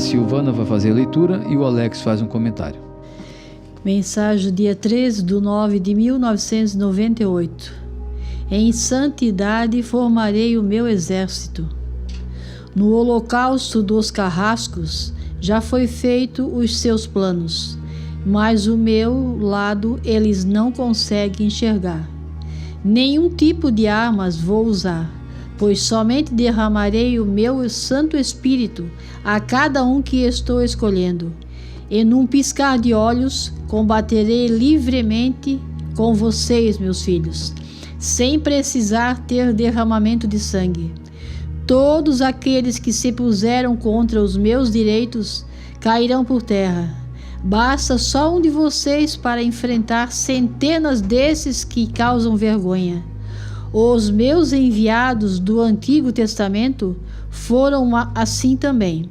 Silvana vai fazer a leitura e o Alex faz um comentário. Mensagem dia 13/9/1998. Em santidade formarei o meu exército. No holocausto dos carrascos já foi feito os seus planos, mas o meu lado eles não conseguem enxergar. Nenhum tipo de armas vou usar, pois somente derramarei o meu Santo Espírito a cada um que estou escolhendo. E num piscar de olhos combaterei livremente com vocês, meus filhos, sem precisar ter derramamento de sangue. Todos aqueles que se puseram contra os meus direitos cairão por terra. Basta só um de vocês para enfrentar centenas desses que causam vergonha. Os meus enviados do Antigo Testamento foram assim também.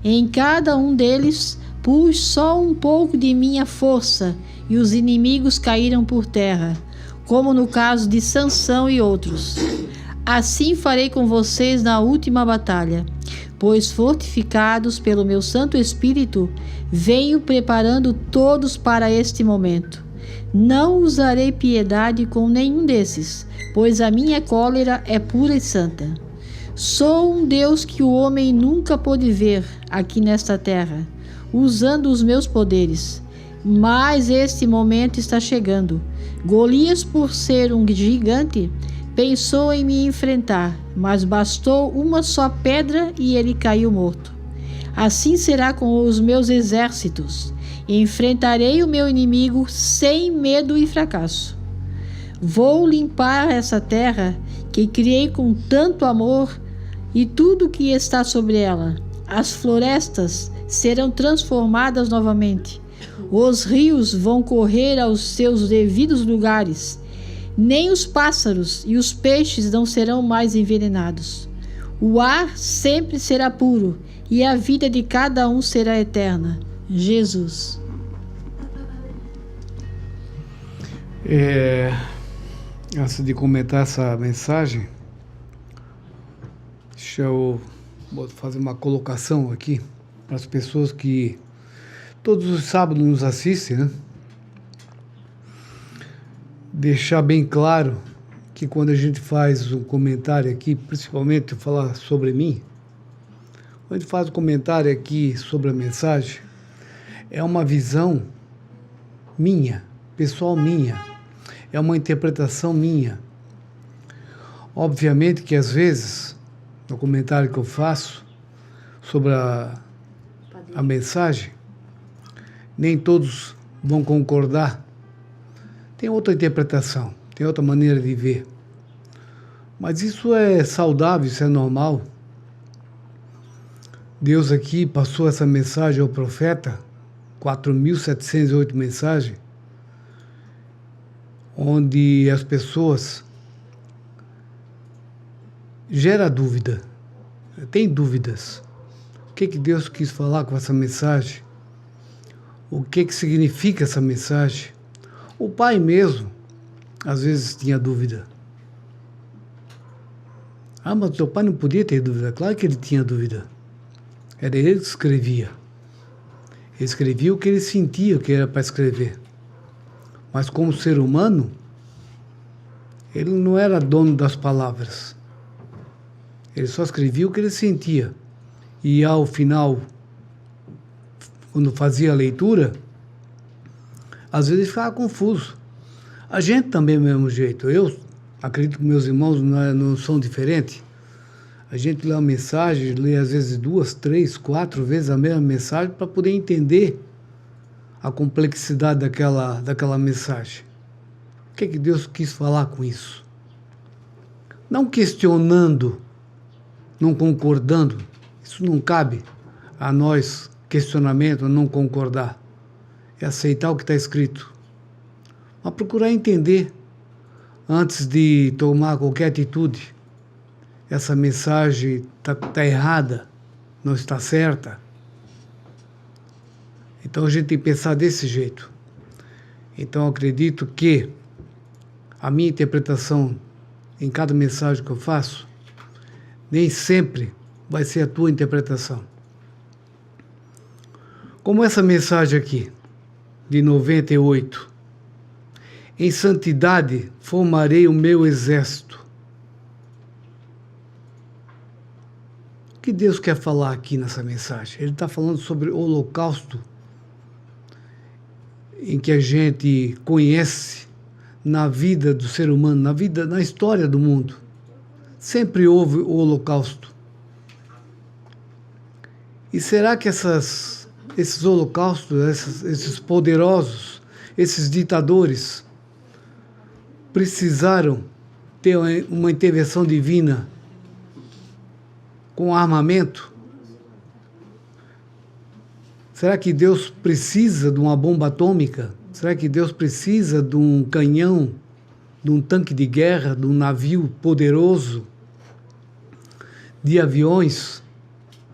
Em cada um deles pus só um pouco de minha força e os inimigos caíram por terra, como no caso de Sansão e outros. Assim farei com vocês na última batalha, pois fortificados pelo meu Santo Espírito, venho preparando todos para este momento. Não usarei piedade com nenhum desses, pois a minha cólera é pura e santa. Sou um Deus que o homem nunca pôde ver aqui nesta terra, usando os meus poderes. Mas este momento está chegando. Golias, por ser um gigante, pensou em me enfrentar, mas bastou uma só pedra e ele caiu morto. Assim será com os meus exércitos. Enfrentarei o meu inimigo sem medo e fracasso. Vou limpar essa terra que criei com tanto amor e tudo que está sobre ela. As florestas serão transformadas novamente. Os rios vão correr aos seus devidos lugares. Nem os pássaros e os peixes não serão mais envenenados. O ar sempre será puro e a vida de cada um será eterna. Jesus. Antes de comentar essa mensagem, deixa eu fazer uma colocação aqui para as pessoas que todos os sábados nos assistem, né? Deixar bem claro que quando a gente faz um comentário aqui, principalmente falar sobre mim, quando a gente faz um comentário aqui sobre a mensagem, é uma visão minha, pessoal minha, é uma interpretação minha. Obviamente que às vezes, no comentário que eu faço sobre a mensagem, nem todos vão concordar. Tem outra interpretação, tem outra maneira de ver. Mas isso é saudável, isso é normal. Deus aqui passou essa mensagem ao profeta, 4.708 mensagens, onde as pessoas geram dúvida, tem dúvidas. O que Deus quis falar com essa mensagem? O que significa essa mensagem? O pai mesmo, às vezes, tinha dúvida. Ah, mas o teu pai não podia ter dúvida. Claro que ele tinha dúvida. Era ele que escrevia. Ele escrevia o que ele sentia, o que era para escrever. Mas como ser humano, ele não era dono das palavras. Ele só escrevia o que ele sentia. E ao final, quando fazia a leitura, às vezes ficava confuso. A gente também do mesmo jeito. Eu acredito que meus irmãos não são diferentes. A gente lê uma mensagem, lê às vezes 2, 3, 4 vezes a mesma mensagem para poder entender a complexidade daquela mensagem. O que Deus quis falar com isso? Não questionando, não concordando. Isso não cabe a nós, questionamento, não concordar. É aceitar o que está escrito. Mas procurar entender, antes de tomar qualquer atitude, essa mensagem está errada, não está certa. Então a gente tem que pensar desse jeito. Então eu acredito que a minha interpretação em cada mensagem que eu faço, nem sempre vai ser a tua interpretação. Como essa mensagem aqui, de 98. Em santidade formarei o meu exército. O que Deus quer falar aqui nessa mensagem? Ele está falando sobre o holocausto, em que a gente conhece na vida do ser humano, na história do mundo. Sempre houve o holocausto. E será que esses holocaustos, esses poderosos, esses ditadores, precisaram ter uma intervenção divina com armamento? Será que Deus precisa de uma bomba atômica? Será que Deus precisa de um canhão, de um tanque de guerra, de um navio poderoso, de aviões?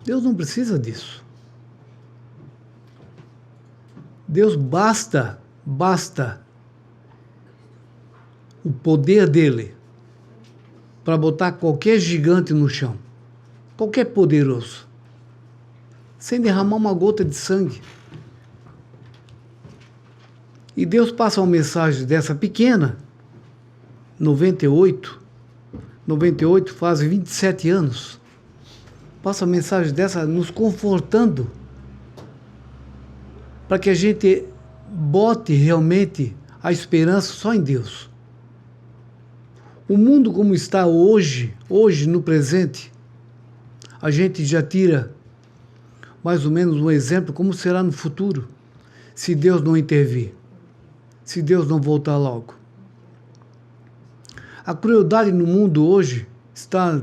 Deus não precisa disso. Deus basta o poder dele para botar qualquer gigante no chão, qualquer poderoso, sem derramar uma gota de sangue. E Deus passa uma mensagem dessa pequena, 98 faz 27 anos, passa uma mensagem dessa nos confortando, para que a gente bote realmente a esperança só em Deus. O mundo como está hoje no presente, a gente já tira mais ou menos um exemplo como será no futuro, se Deus não intervir, se Deus não voltar logo. A crueldade no mundo hoje está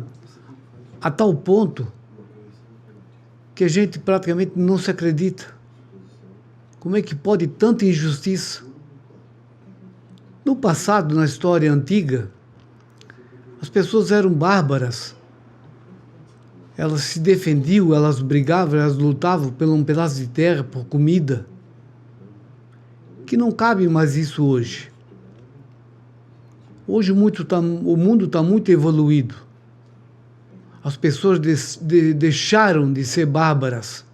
a tal ponto que a gente praticamente não se acredita. Como é que pode tanta injustiça? No passado, na história antiga, as pessoas eram bárbaras. Elas se defendiam, elas brigavam, elas lutavam por um pedaço de terra, por comida. Que não cabe mais isso hoje. Hoje o mundo está muito evoluído. As pessoas deixaram de ser bárbaras.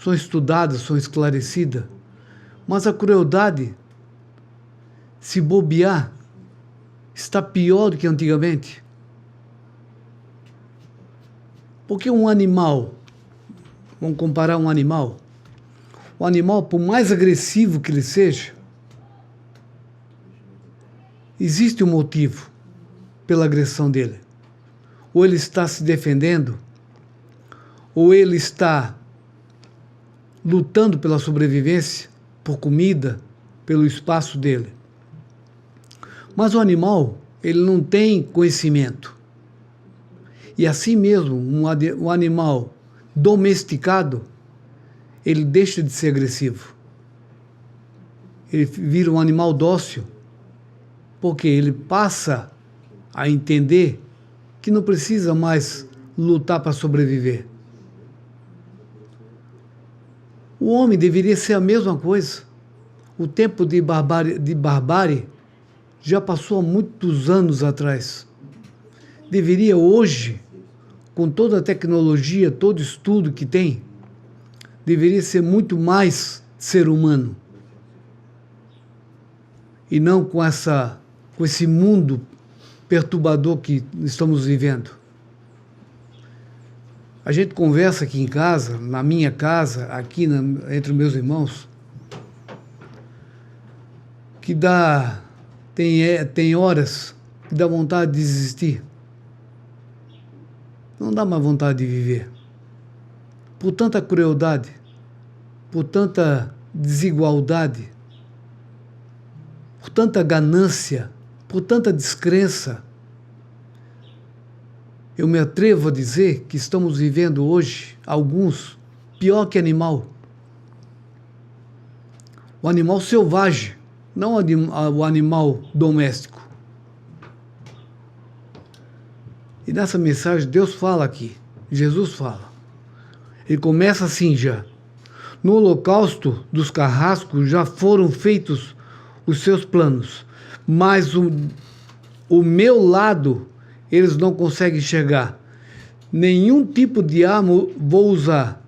São estudadas, são esclarecidas. Mas a crueldade, se bobear, está pior do que antigamente. Porque um animal, vamos comparar um animal, o animal, por mais agressivo que ele seja, existe um motivo pela agressão dele. Ou ele está se defendendo, ou ele está lutando pela sobrevivência, por comida, pelo espaço dele. Mas o animal, ele não tem conhecimento. E assim mesmo, um animal domesticado, ele deixa de ser agressivo. Ele vira um animal dócil, porque ele passa a entender que não precisa mais lutar para sobreviver. O homem deveria ser a mesma coisa. O tempo de barbárie já passou há muitos anos atrás. Deveria hoje, com toda a tecnologia, todo estudo que tem, deveria ser muito mais ser humano. E não com esse mundo perturbador que estamos vivendo. A gente conversa aqui em casa, na minha casa, aqui entre meus irmãos, que tem horas que dá vontade de desistir. Não dá mais vontade de viver. Por tanta crueldade, por tanta desigualdade, por tanta ganância, por tanta descrença. Eu me atrevo a dizer que estamos vivendo hoje, alguns, pior que animal. O animal selvagem, não o animal doméstico. E nessa mensagem Deus fala aqui, Jesus fala. Ele começa assim já. No holocausto dos carrascos já foram feitos os seus planos, mas o meu lado eles não conseguem enxergar. Nenhum tipo de arma vou usar,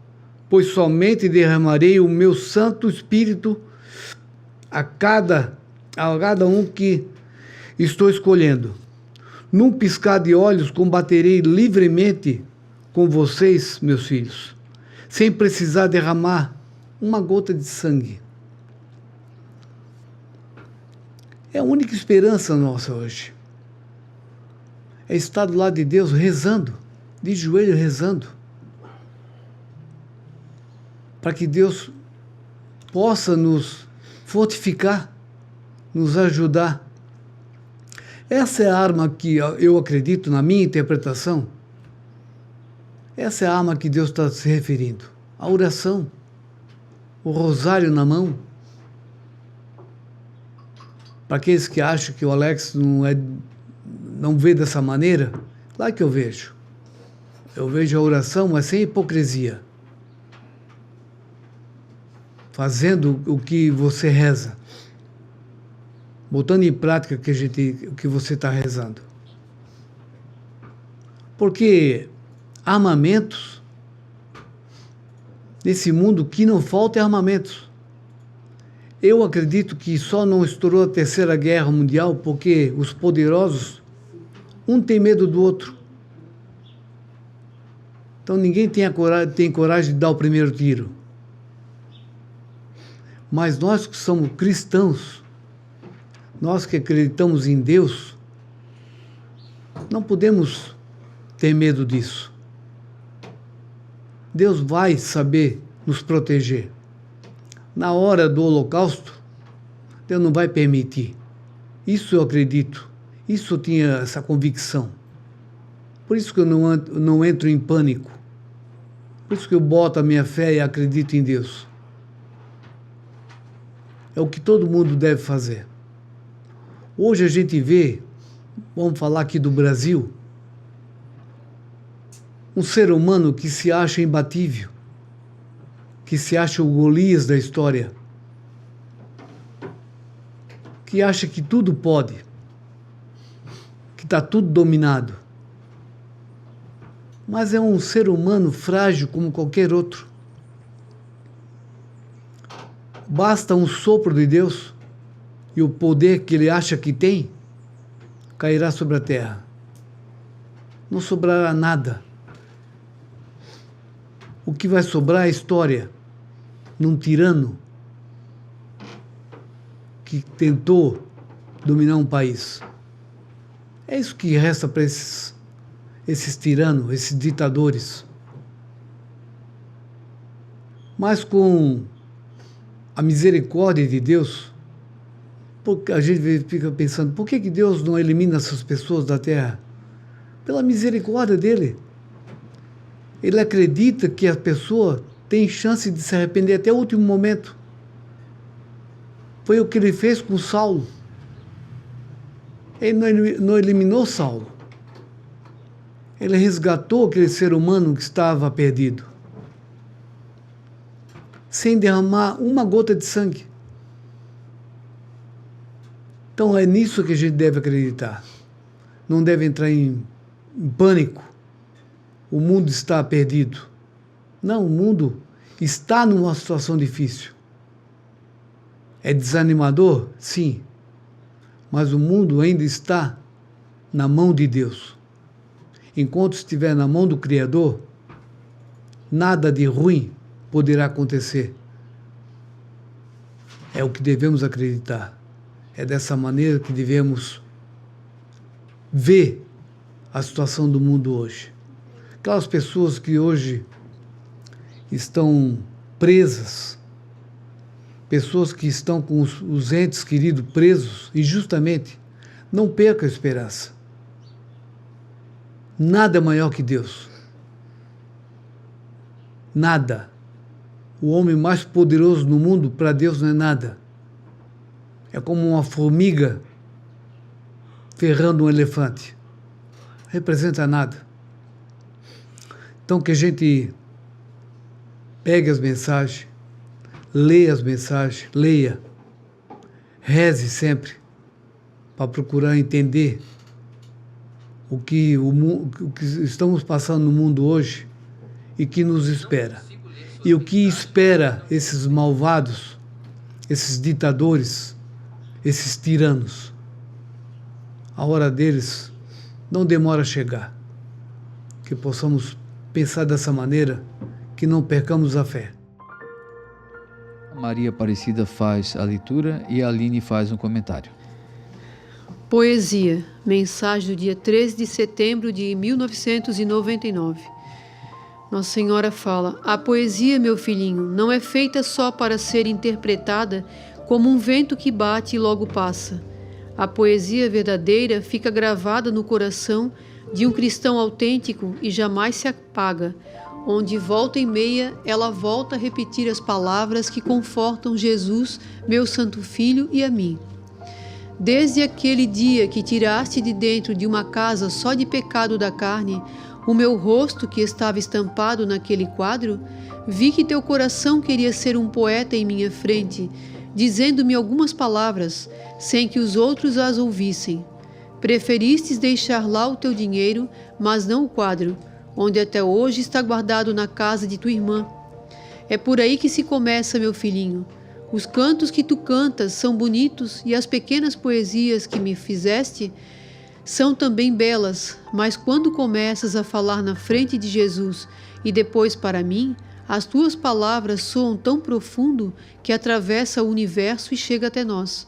pois somente derramarei o meu Santo Espírito a cada um que estou escolhendo. Num piscar de olhos combaterei livremente com vocês, meus filhos, sem precisar derramar uma gota de sangue. É a única esperança nossa hoje. É estar do lado de Deus rezando, de joelho rezando, para que Deus possa nos fortificar, nos ajudar. Essa é a arma que eu acredito, na minha interpretação, essa é a arma que Deus está se referindo. A oração, o rosário na mão. Para aqueles que acham que o Alex não vê dessa maneira, claro que eu vejo. Eu vejo a oração, mas sem hipocrisia. Fazendo o que você reza. Botando em prática o que você está rezando. Porque armamentos, nesse mundo, o que não falta é armamentos. Eu acredito que só não estourou a Terceira Guerra Mundial porque os poderosos, um tem medo do outro. Então ninguém tem coragem de dar o primeiro tiro. Mas nós que somos cristãos, nós que acreditamos em Deus, não podemos ter medo disso. Deus vai saber nos proteger. Na hora do holocausto, Deus não vai permitir. Isso eu acredito. Isso eu tinha essa convicção. Por isso que eu não entro em pânico. Por isso que eu boto a minha fé e acredito em Deus. É o que todo mundo deve fazer. Hoje a gente vê, vamos falar aqui do Brasil, um ser humano que se acha imbatível, que se acha o Golias da história, que acha que tudo pode, que está tudo dominado. Mas é um ser humano frágil como qualquer outro. Basta um sopro de Deus e o poder que ele acha que tem cairá sobre a terra. Não sobrará nada. O que vai sobrar é história num tirano que tentou dominar um país. É isso que resta para esses tiranos, esses ditadores. Mas com a misericórdia de Deus, porque a gente fica pensando, por que Deus não elimina essas pessoas da terra? Pela misericórdia dele. Ele acredita que a pessoa tem chance de se arrepender até o último momento. Foi o que ele fez com Saulo. Ele não eliminou Saulo. Ele resgatou aquele ser humano que estava perdido, sem derramar uma gota de sangue. Então é nisso que a gente deve acreditar. Não deve entrar em pânico. O mundo está perdido. Não, o mundo está numa situação difícil. É desanimador? Sim. Mas o mundo ainda está na mão de Deus. Enquanto estiver na mão do Criador, nada de ruim poderá acontecer. É o que devemos acreditar. É dessa maneira que devemos ver a situação do mundo hoje. Aquelas pessoas que hoje estão presas, pessoas que estão com os entes queridos presos injustamente, não perca a esperança. Nada é maior que Deus. Nada. O homem mais poderoso no mundo, para Deus, não é nada. É como uma formiga ferrando um elefante. Representa nada. Então que a gente pegue as mensagens, leia as mensagens, leia, reze sempre, para procurar entender o que estamos passando no mundo hoje e que nos espera. E o que espera esses malvados, esses ditadores, esses tiranos? A hora deles não demora a chegar. Que possamos pensar dessa maneira, que não percamos a fé. Maria Aparecida faz a leitura e a Aline faz um comentário. Poesia, mensagem do dia 13 de setembro de 1999. Nossa Senhora fala: a poesia, meu filhinho, não é feita só para ser interpretada como um vento que bate e logo passa. A poesia verdadeira fica gravada no coração de um cristão autêntico e jamais se apaga, onde volta e meia ela volta a repetir as palavras que confortam Jesus, meu Santo Filho, e a mim. Desde aquele dia que tiraste de dentro de uma casa só de pecado da carne o meu rosto que estava estampado naquele quadro, vi que teu coração queria ser um poeta em minha frente, dizendo-me algumas palavras, sem que os outros as ouvissem. Preferistes deixar lá o teu dinheiro, mas não o quadro, onde até hoje está guardado na casa de tua irmã. É por aí que se começa, meu filhinho. Os cantos que tu cantas são bonitos e as pequenas poesias que me fizeste são também belas, mas quando começas a falar na frente de Jesus e depois para mim, as tuas palavras soam tão profundo que atravessa o universo e chega até nós.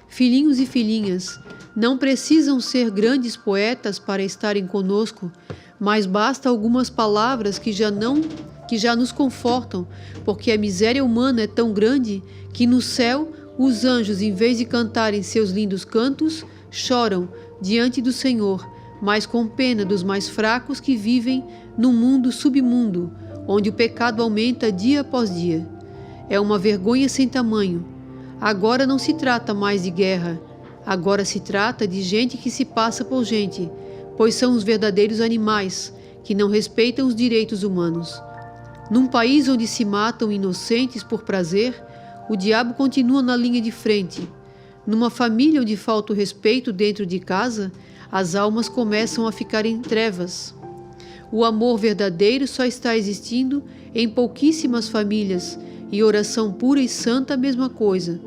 Filhinhos e filhinhas, não precisam ser grandes poetas para estarem conosco, mas basta algumas palavras que já nos confortam, porque a miséria humana é tão grande que no céu os anjos, em vez de cantarem seus lindos cantos, choram diante do Senhor, mas com pena dos mais fracos que vivem num mundo submundo, onde o pecado aumenta dia após dia. É uma vergonha sem tamanho. Agora não se trata mais de guerra, agora se trata de gente que se passa por gente, pois são os verdadeiros animais, que não respeitam os direitos humanos. Num país onde se matam inocentes por prazer, o diabo continua na linha de frente. Numa família onde falta o respeito dentro de casa, as almas começam a ficar em trevas. O amor verdadeiro só está existindo em pouquíssimas famílias, e oração pura e santa a mesma coisa,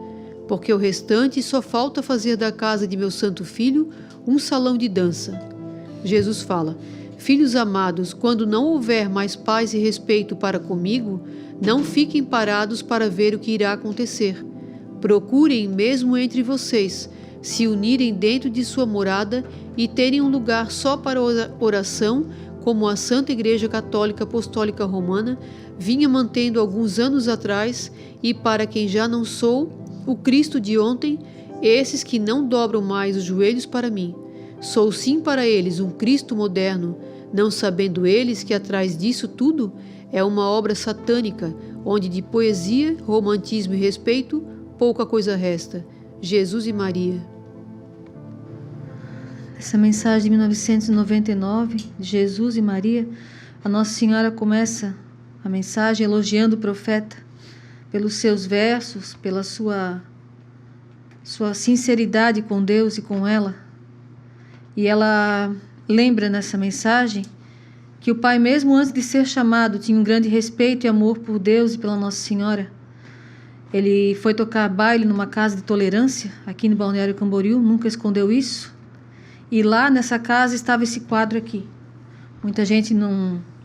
porque o restante só falta fazer da casa de meu Santo Filho um salão de dança. Jesus fala: filhos amados, quando não houver mais paz e respeito para comigo, não fiquem parados para ver o que irá acontecer. Procurem, mesmo entre vocês, se unirem dentro de sua morada e terem um lugar só para oração, como a Santa Igreja Católica Apostólica Romana vinha mantendo alguns anos atrás, e para quem já não sou, o Cristo de ontem, esses que não dobram mais os joelhos para mim. Sou sim para eles um Cristo moderno, não sabendo eles que atrás disso tudo é uma obra satânica, onde de poesia, romantismo e respeito, pouca coisa resta. Jesus e Maria. Essa mensagem de 1999, de Jesus e Maria, a Nossa Senhora começa a mensagem elogiando o profeta pelos seus versos, pela sua sinceridade com Deus e com ela. E ela lembra nessa mensagem que o pai, mesmo antes de ser chamado, tinha um grande respeito e amor por Deus e pela Nossa Senhora. Ele foi tocar baile numa casa de tolerância, aqui no Balneário Camboriú, nunca escondeu isso. E lá nessa casa estava esse quadro aqui. Muita gente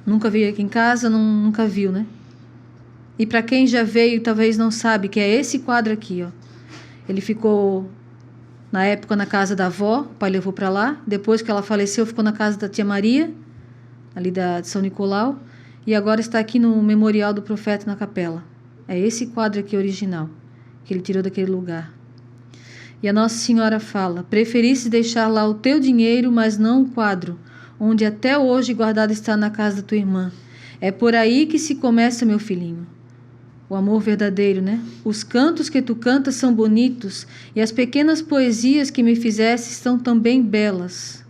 nunca veio aqui em casa, nunca viu, né? E para quem já veio, talvez não sabe que é esse quadro aqui, ó. Ele ficou, na época, na casa da avó, o pai levou para lá. Depois que ela faleceu, ficou na casa da tia Maria, ali de São Nicolau. E agora está aqui no Memorial do Profeta, na capela. É esse quadro aqui original, que ele tirou daquele lugar. E a Nossa Senhora fala: preferiste deixar lá o teu dinheiro, mas não o quadro, onde até hoje guardado está na casa da tua irmã. É por aí que se começa, meu filhinho. O amor verdadeiro, né? Os cantos que tu cantas são bonitos, e as pequenas poesias que me fizeste são também belas.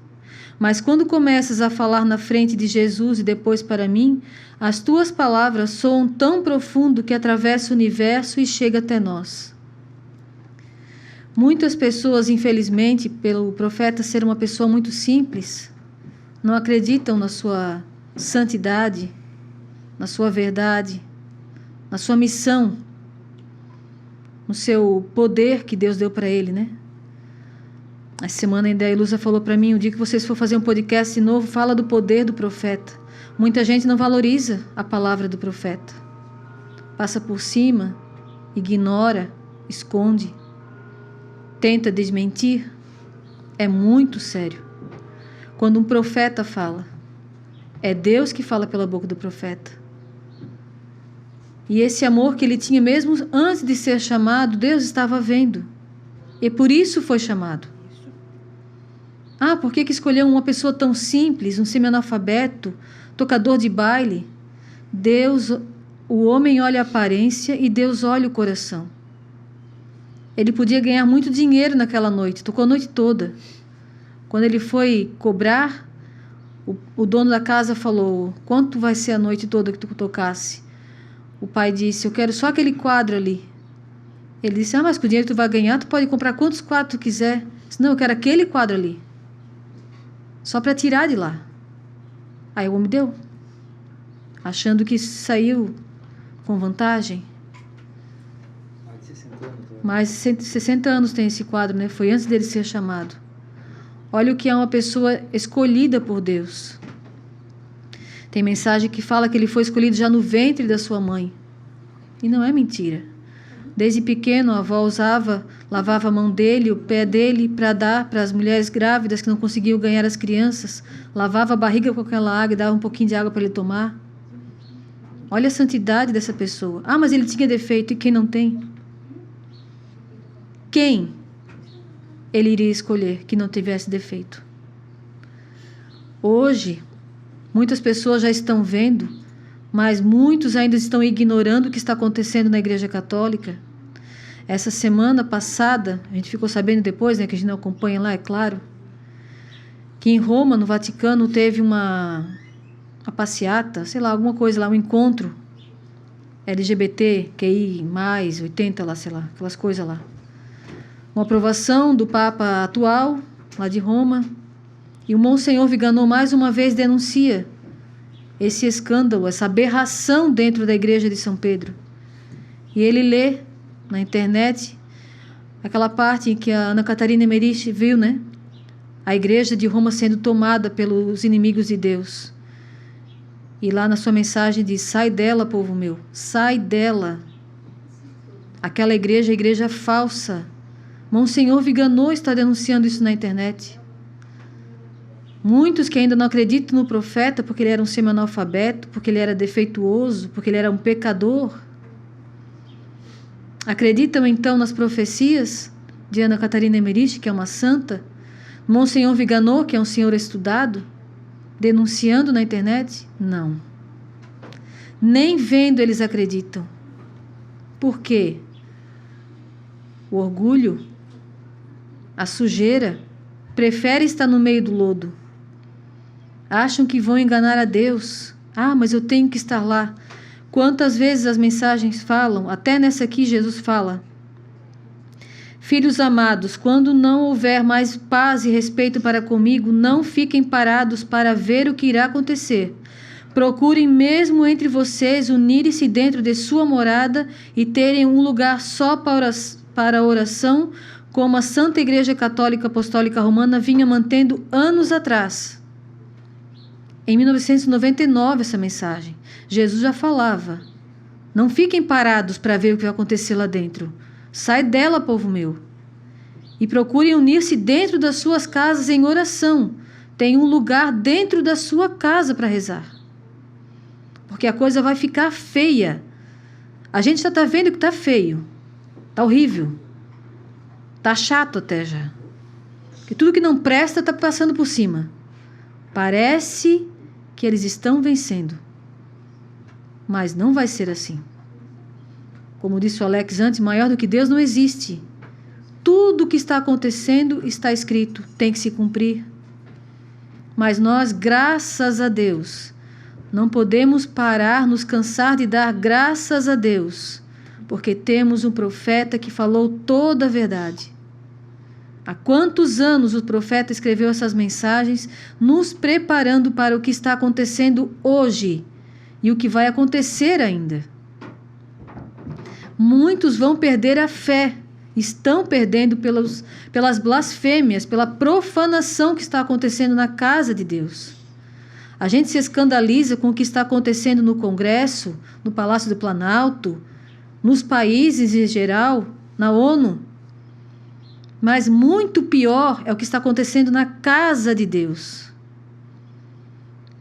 Mas quando começas a falar na frente de Jesus e depois para mim, as tuas palavras soam tão profundo que atravessa o universo e chega até nós. Muitas pessoas, infelizmente, pelo profeta ser uma pessoa muito simples, não acreditam na sua santidade, na sua verdade, na sua missão, no seu poder que Deus deu para ele, né? Essa semana ainda a Ilusa falou para mim, o dia que vocês for fazer um podcast de novo, fala do poder do profeta. Muita gente não valoriza a palavra do profeta. Passa por cima, ignora, esconde, tenta desmentir. É muito sério. Quando um profeta fala, é Deus que fala pela boca do profeta. E esse amor que ele tinha mesmo antes de ser chamado, Deus estava vendo. E por isso foi chamado. Ah, por que escolheu uma pessoa tão simples, um semi-analfabeto, tocador de baile? Deus, o homem olha a aparência e Deus olha o coração. Ele podia ganhar muito dinheiro naquela noite, tocou a noite toda. Quando ele foi cobrar, o dono da casa falou, quanto vai ser a noite toda que tu tocasse? O pai disse, eu quero só aquele quadro ali. Ele disse, mas com o dinheiro que tu vai ganhar, tu pode comprar quantos quadros tu quiser. Disse, não, eu quero aquele quadro ali. Só para tirar de lá. Aí o homem deu. Achando que saiu com vantagem. Mais de 60 anos tem esse quadro, né? Foi antes dele ser chamado. Olha o que é uma pessoa escolhida por Deus. Tem mensagem que fala que ele foi escolhido já no ventre da sua mãe. E não é mentira. Desde pequeno, a avó lavava a mão dele, o pé dele, para dar para as mulheres grávidas que não conseguiam ganhar as crianças. Lavava a barriga com aquela água e dava um pouquinho de água para ele tomar. Olha a santidade dessa pessoa. Ah, mas ele tinha defeito. E quem não tem? Quem ele iria escolher que não tivesse defeito? Hoje, muitas pessoas já estão vendo, mas muitos ainda estão ignorando o que está acontecendo na Igreja Católica. Essa semana passada, a gente ficou sabendo depois, né, que a gente não acompanha lá, é claro, que em Roma, no Vaticano, teve uma passeata, sei lá, alguma coisa lá, um encontro LGBT, QI, mais 80 lá, sei lá, aquelas coisas lá. Uma aprovação do Papa atual, lá de Roma, e o Monsenhor Viganò mais uma vez denuncia esse escândalo, essa aberração dentro da igreja de São Pedro. E ele lê na internet aquela parte em que a Ana Catarina Emmerich viu, né? A igreja de Roma sendo tomada pelos inimigos de Deus. E lá na sua mensagem diz, sai dela, povo meu, sai dela. Aquela igreja é igreja falsa. Monsenhor Viganò está denunciando isso na internet. Muitos que ainda não acreditam no profeta porque ele era um semi-analfabeto, porque ele era defeituoso, porque ele era um pecador, acreditam então nas profecias de Ana Catarina Emmerich, que é uma santa, Monsenhor Viganò, que é um senhor estudado, denunciando na internet? Não. Nem vendo eles acreditam. Por quê? O orgulho, a sujeira, prefere estar no meio do lodo. Acham que vão enganar a Deus. Ah, mas eu tenho que estar lá. Quantas vezes as mensagens falam, até nessa aqui Jesus fala, filhos amados, quando não houver mais paz e respeito para comigo, não fiquem parados para ver o que irá acontecer. Procurem mesmo entre vocês unirem-se dentro de sua morada e terem um lugar só para a oração, como a Santa Igreja Católica Apostólica Romana vinha mantendo anos atrás. Em 1999, essa mensagem, Jesus já falava, não fiquem parados para ver o que vai acontecer lá dentro. Sai dela, povo meu. E procurem unir-se dentro das suas casas em oração. Tem um lugar dentro da sua casa para rezar. Porque a coisa vai ficar feia. A gente já está vendo que está feio. Está horrível. Está chato até já. Que tudo que não presta está passando por cima. Parece que eles estão vencendo. Mas não vai ser assim. Como disse o Alex antes, maior do que Deus não existe. Tudo o que está acontecendo está escrito, tem que se cumprir. Mas nós, graças a Deus, não podemos parar, nos cansar de dar graças a Deus, porque temos um profeta que falou toda a verdade. Há quantos anos o profeta escreveu essas mensagens, nos preparando para o que está acontecendo hoje e o que vai acontecer ainda. Muitos vão perder a fé, estão perdendo pelas blasfêmias, pela profanação que está acontecendo na casa de Deus. A gente se escandaliza com o que está acontecendo no Congresso, no Palácio do Planalto, nos países em geral, na ONU. Mas muito pior é o que está acontecendo na casa de Deus.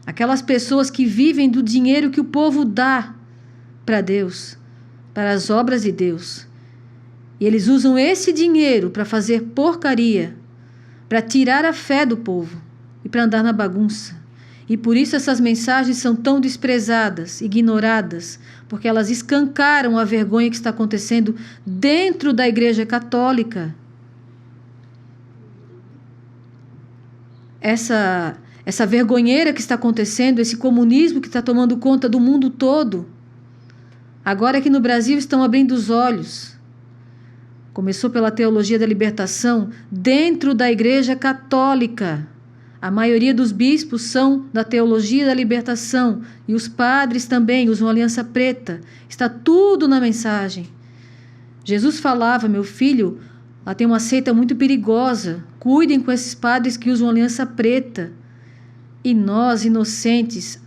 Aquelas pessoas que vivem do dinheiro que o povo dá para Deus, para as obras de Deus. E eles usam esse dinheiro para fazer porcaria, para tirar a fé do povo e para andar na bagunça. E por isso essas mensagens são tão desprezadas, ignoradas, porque elas escancaram a vergonha que está acontecendo dentro da Igreja Católica. Essa vergonheira que está acontecendo, esse comunismo que está tomando conta do mundo todo. Agora aqui no Brasil estão abrindo os olhos. Começou pela teologia da libertação dentro da Igreja Católica. A maioria dos bispos são da teologia da libertação e os padres também usam aliança preta. Está tudo na mensagem. Jesus falava, meu filho, lá tem uma seita muito perigosa. Cuidem com esses padres que usam aliança preta. E nós, inocentes,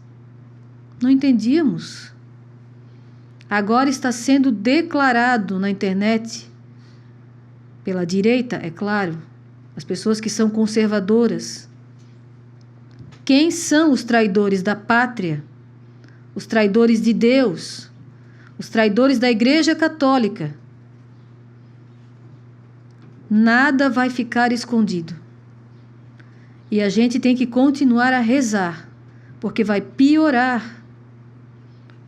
não entendíamos. Agora está sendo declarado na internet, pela direita, é claro, as pessoas que são conservadoras. Quem são os traidores da pátria? Os traidores de Deus? Os traidores da Igreja Católica? Nada vai ficar escondido. E a gente tem que continuar a rezar, porque vai piorar.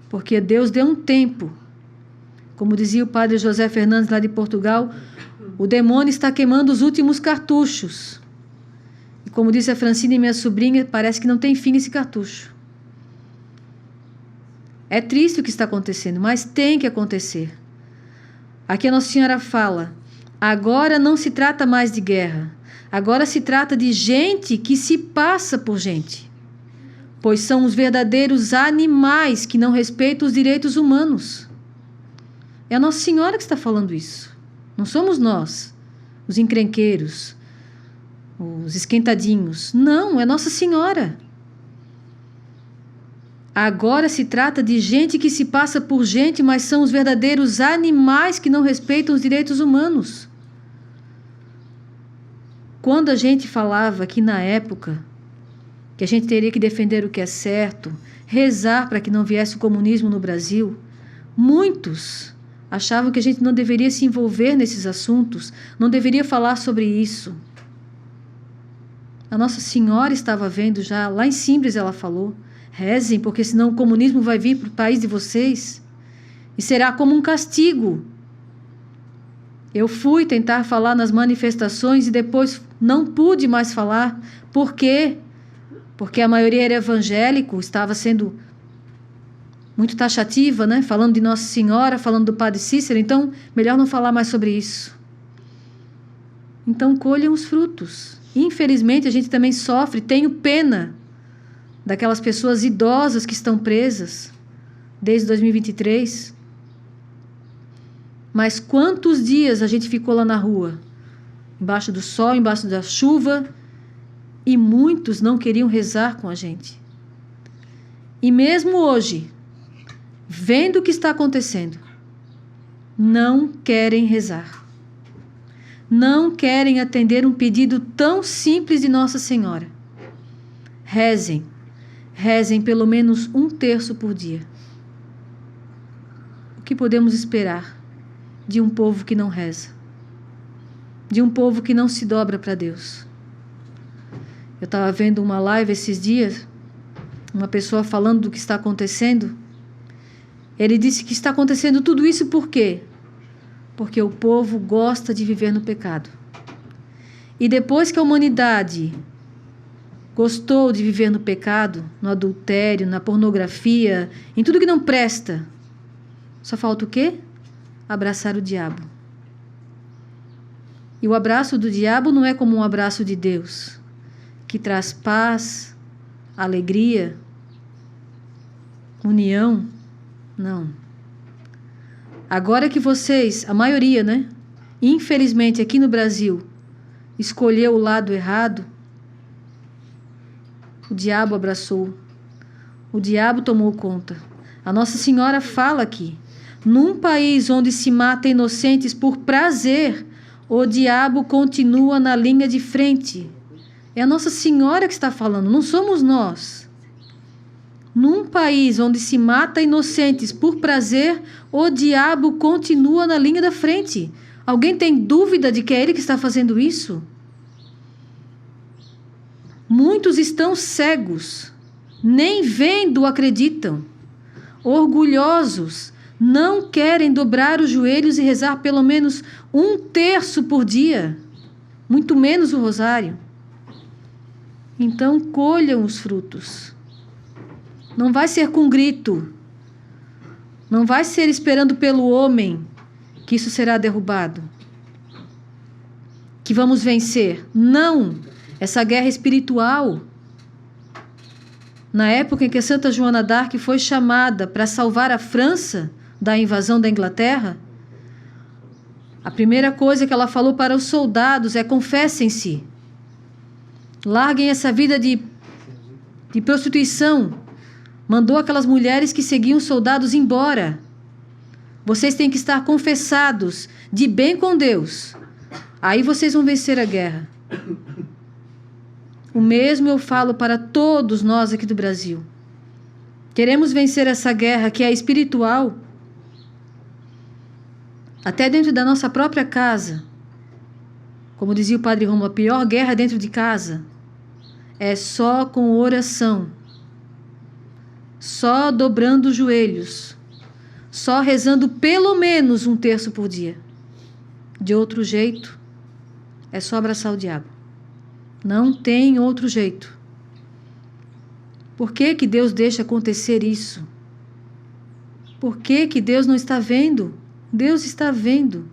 Porque Deus deu um tempo. Como dizia o padre José Fernandes lá de Portugal, o demônio está queimando os últimos cartuchos. E como disse a Francine, minha sobrinha, parece que não tem fim esse cartucho. É triste o que está acontecendo, mas tem que acontecer. Aqui a Nossa Senhora fala, agora não se trata mais de guerra. Agora se trata de gente que se passa por gente. Pois são os verdadeiros animais que não respeitam os direitos humanos. É a Nossa Senhora que está falando isso. Não somos nós, os encrenqueiros, os esquentadinhos. Não, é Nossa Senhora. Agora se trata de gente que se passa por gente, mas são os verdadeiros animais que não respeitam os direitos humanos. Quando a gente falava que na época que a gente teria que defender o que é certo, rezar para que não viesse o comunismo no Brasil, muitos achavam que a gente não deveria se envolver nesses assuntos, não deveria falar sobre isso. A Nossa Senhora estava vendo já, lá em Simbres ela falou, rezem, porque senão o comunismo vai vir para o país de vocês e será como um castigo. Eu fui tentar falar nas manifestações e depois não pude mais falar. Por quê? Porque a maioria era evangélico, estava sendo muito taxativa, né? Falando de Nossa Senhora, falando do Padre Cícero, então melhor não falar mais sobre isso. Então colham os frutos. Infelizmente a gente também sofre, tenho pena daquelas pessoas idosas que estão presas desde 2023. Mas quantos dias a gente ficou lá na rua, embaixo do sol, embaixo da chuva, e muitos não queriam rezar com a gente. E mesmo hoje, vendo o que está acontecendo, não querem rezar. Não querem atender um pedido tão simples de Nossa Senhora. Rezem. Rezem pelo menos 1/3 por dia. O que podemos esperar de um povo que não reza? De um povo que não se dobra para Deus? Eu estava vendo uma live esses dias, uma pessoa falando do que está acontecendo. Ele disse que está acontecendo tudo isso por quê? Porque o povo gosta de viver no pecado. E depois que a humanidade gostou de viver no pecado, no adultério, na pornografia, em tudo que não presta, só falta o quê? Abraçar o diabo. E o abraço do diabo não é como um abraço de Deus, que traz paz, alegria, união. Não. Agora que vocês, a maioria, né? Infelizmente aqui no Brasil, escolheu o lado errado, o diabo abraçou. O diabo tomou conta. A Nossa Senhora fala aqui: num país onde se mata inocentes por prazer, o diabo continua na linha de frente. É a Nossa Senhora que está falando, não somos nós. Num país onde se mata inocentes por prazer, o diabo continua na linha da frente. Alguém tem dúvida de que é ele que está fazendo isso? Muitos estão cegos, nem vendo acreditam. Orgulhosos, não querem dobrar os joelhos e rezar pelo menos 1/3 por dia, muito menos o rosário. Então colham os frutos. Não vai ser com grito, não vai ser esperando pelo homem que isso será derrubado, que vamos vencer. Não, essa guerra espiritual. Na época em que Santa Joana d'Arc foi chamada para salvar a França da invasão da Inglaterra, a primeira coisa que ela falou para os soldados é: confessem-se, larguem essa vida de prostituição. Mandou aquelas mulheres que seguiam os soldados embora. Vocês têm que estar confessados, de bem com Deus. Aí vocês vão vencer a guerra. O mesmo eu falo para todos nós aqui do Brasil. Queremos vencer essa guerra que é espiritual, até dentro da nossa própria casa. Como dizia o Padre Romo, a pior guerra dentro de casa é só com oração, só dobrando os joelhos, só rezando pelo menos 1/3 por dia. De outro jeito, é só abraçar o diabo. Não tem outro jeito. Por que que Deus deixa acontecer isso? Por que que Deus não está vendo? Deus está vendo.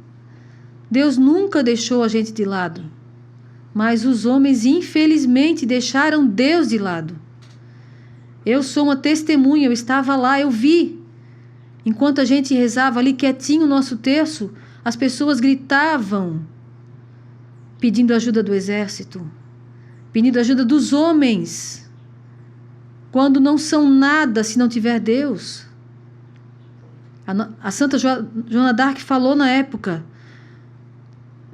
Deus nunca deixou a gente de lado. Mas os homens, infelizmente, deixaram Deus de lado. Eu sou uma testemunha, eu estava lá, eu vi. Enquanto a gente rezava ali quietinho o nosso terço, as pessoas gritavam, pedindo ajuda do exército, pedindo ajuda dos homens, quando não são nada se não tiver Deus. A Santa Joana d'Arc falou na época,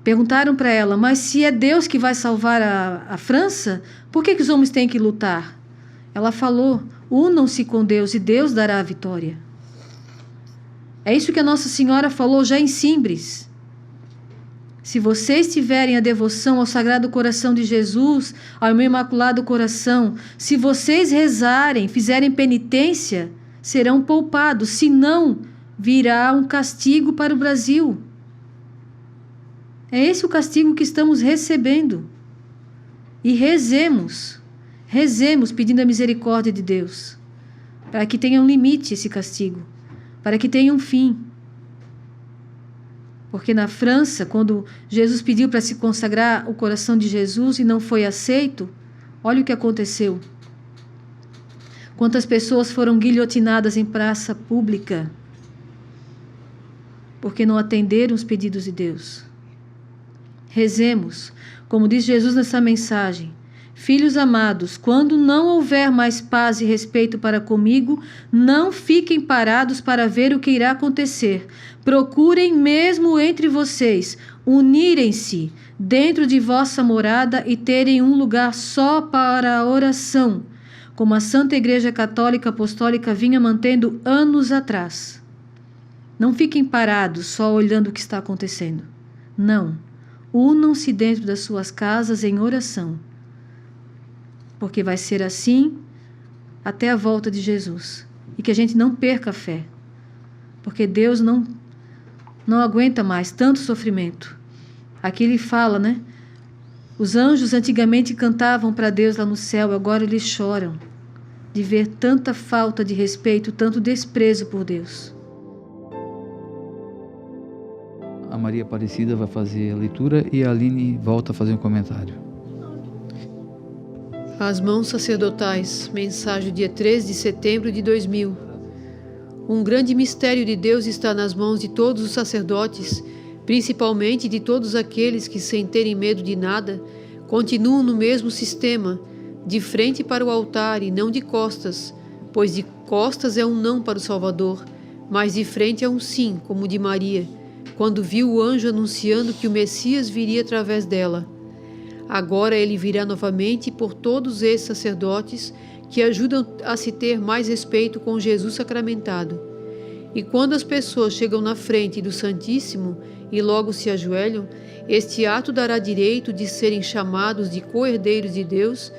perguntaram para ela: mas se é Deus que vai salvar a França, por que os homens têm que lutar? Ela falou: unam-se com Deus e Deus dará a vitória. É isso que a Nossa Senhora falou já em Simbres. Se vocês tiverem a devoção ao Sagrado Coração de Jesus, ao meu Imaculado Coração, se vocês rezarem, fizerem penitência, serão poupados. Se não, virá um castigo para o Brasil. É esse o castigo que estamos recebendo. E rezemos pedindo a misericórdia de Deus, para que tenha um limite esse castigo, para que tenha um fim. Porque na França, quando Jesus pediu para se consagrar o coração de Jesus e não foi aceito, olha o que aconteceu. Quantas pessoas foram guilhotinadas em praça pública, porque não atenderam os pedidos de Deus. Rezemos, como diz Jesus nessa mensagem: filhos amados, quando não houver mais paz e respeito para comigo, não fiquem parados para ver o que irá acontecer. Procurem mesmo entre vocês unirem-se dentro de vossa morada e terem um lugar só para a oração, como a Santa Igreja Católica Apostólica vinha mantendo anos atrás. Não fiquem parados só olhando o que está acontecendo. Não. Unam-se dentro das suas casas em oração, porque vai ser assim até a volta de Jesus. E que a gente não perca a fé, porque Deus não aguenta mais tanto sofrimento. Aqui ele fala, né? Os anjos antigamente cantavam para Deus lá no céu, agora eles choram de ver tanta falta de respeito, tanto desprezo por Deus. A Maria Aparecida vai fazer a leitura e a Aline volta a fazer um comentário. As mãos sacerdotais, mensagem dia 3 de setembro de 2000. Um grande mistério de Deus está nas mãos de todos os sacerdotes, principalmente de todos aqueles que, sem terem medo de nada, continuam no mesmo sistema, de frente para o altar e não de costas, pois de costas é um não para o Salvador, mas de frente é um sim, como de Maria, quando viu o anjo anunciando que o Messias viria através dela. Agora ele virá novamente por todos esses sacerdotes que ajudam a se ter mais respeito com Jesus sacramentado. E quando as pessoas chegam na frente do Santíssimo e logo se ajoelham, este ato dará direito de serem chamados de co-herdeiros de Deus,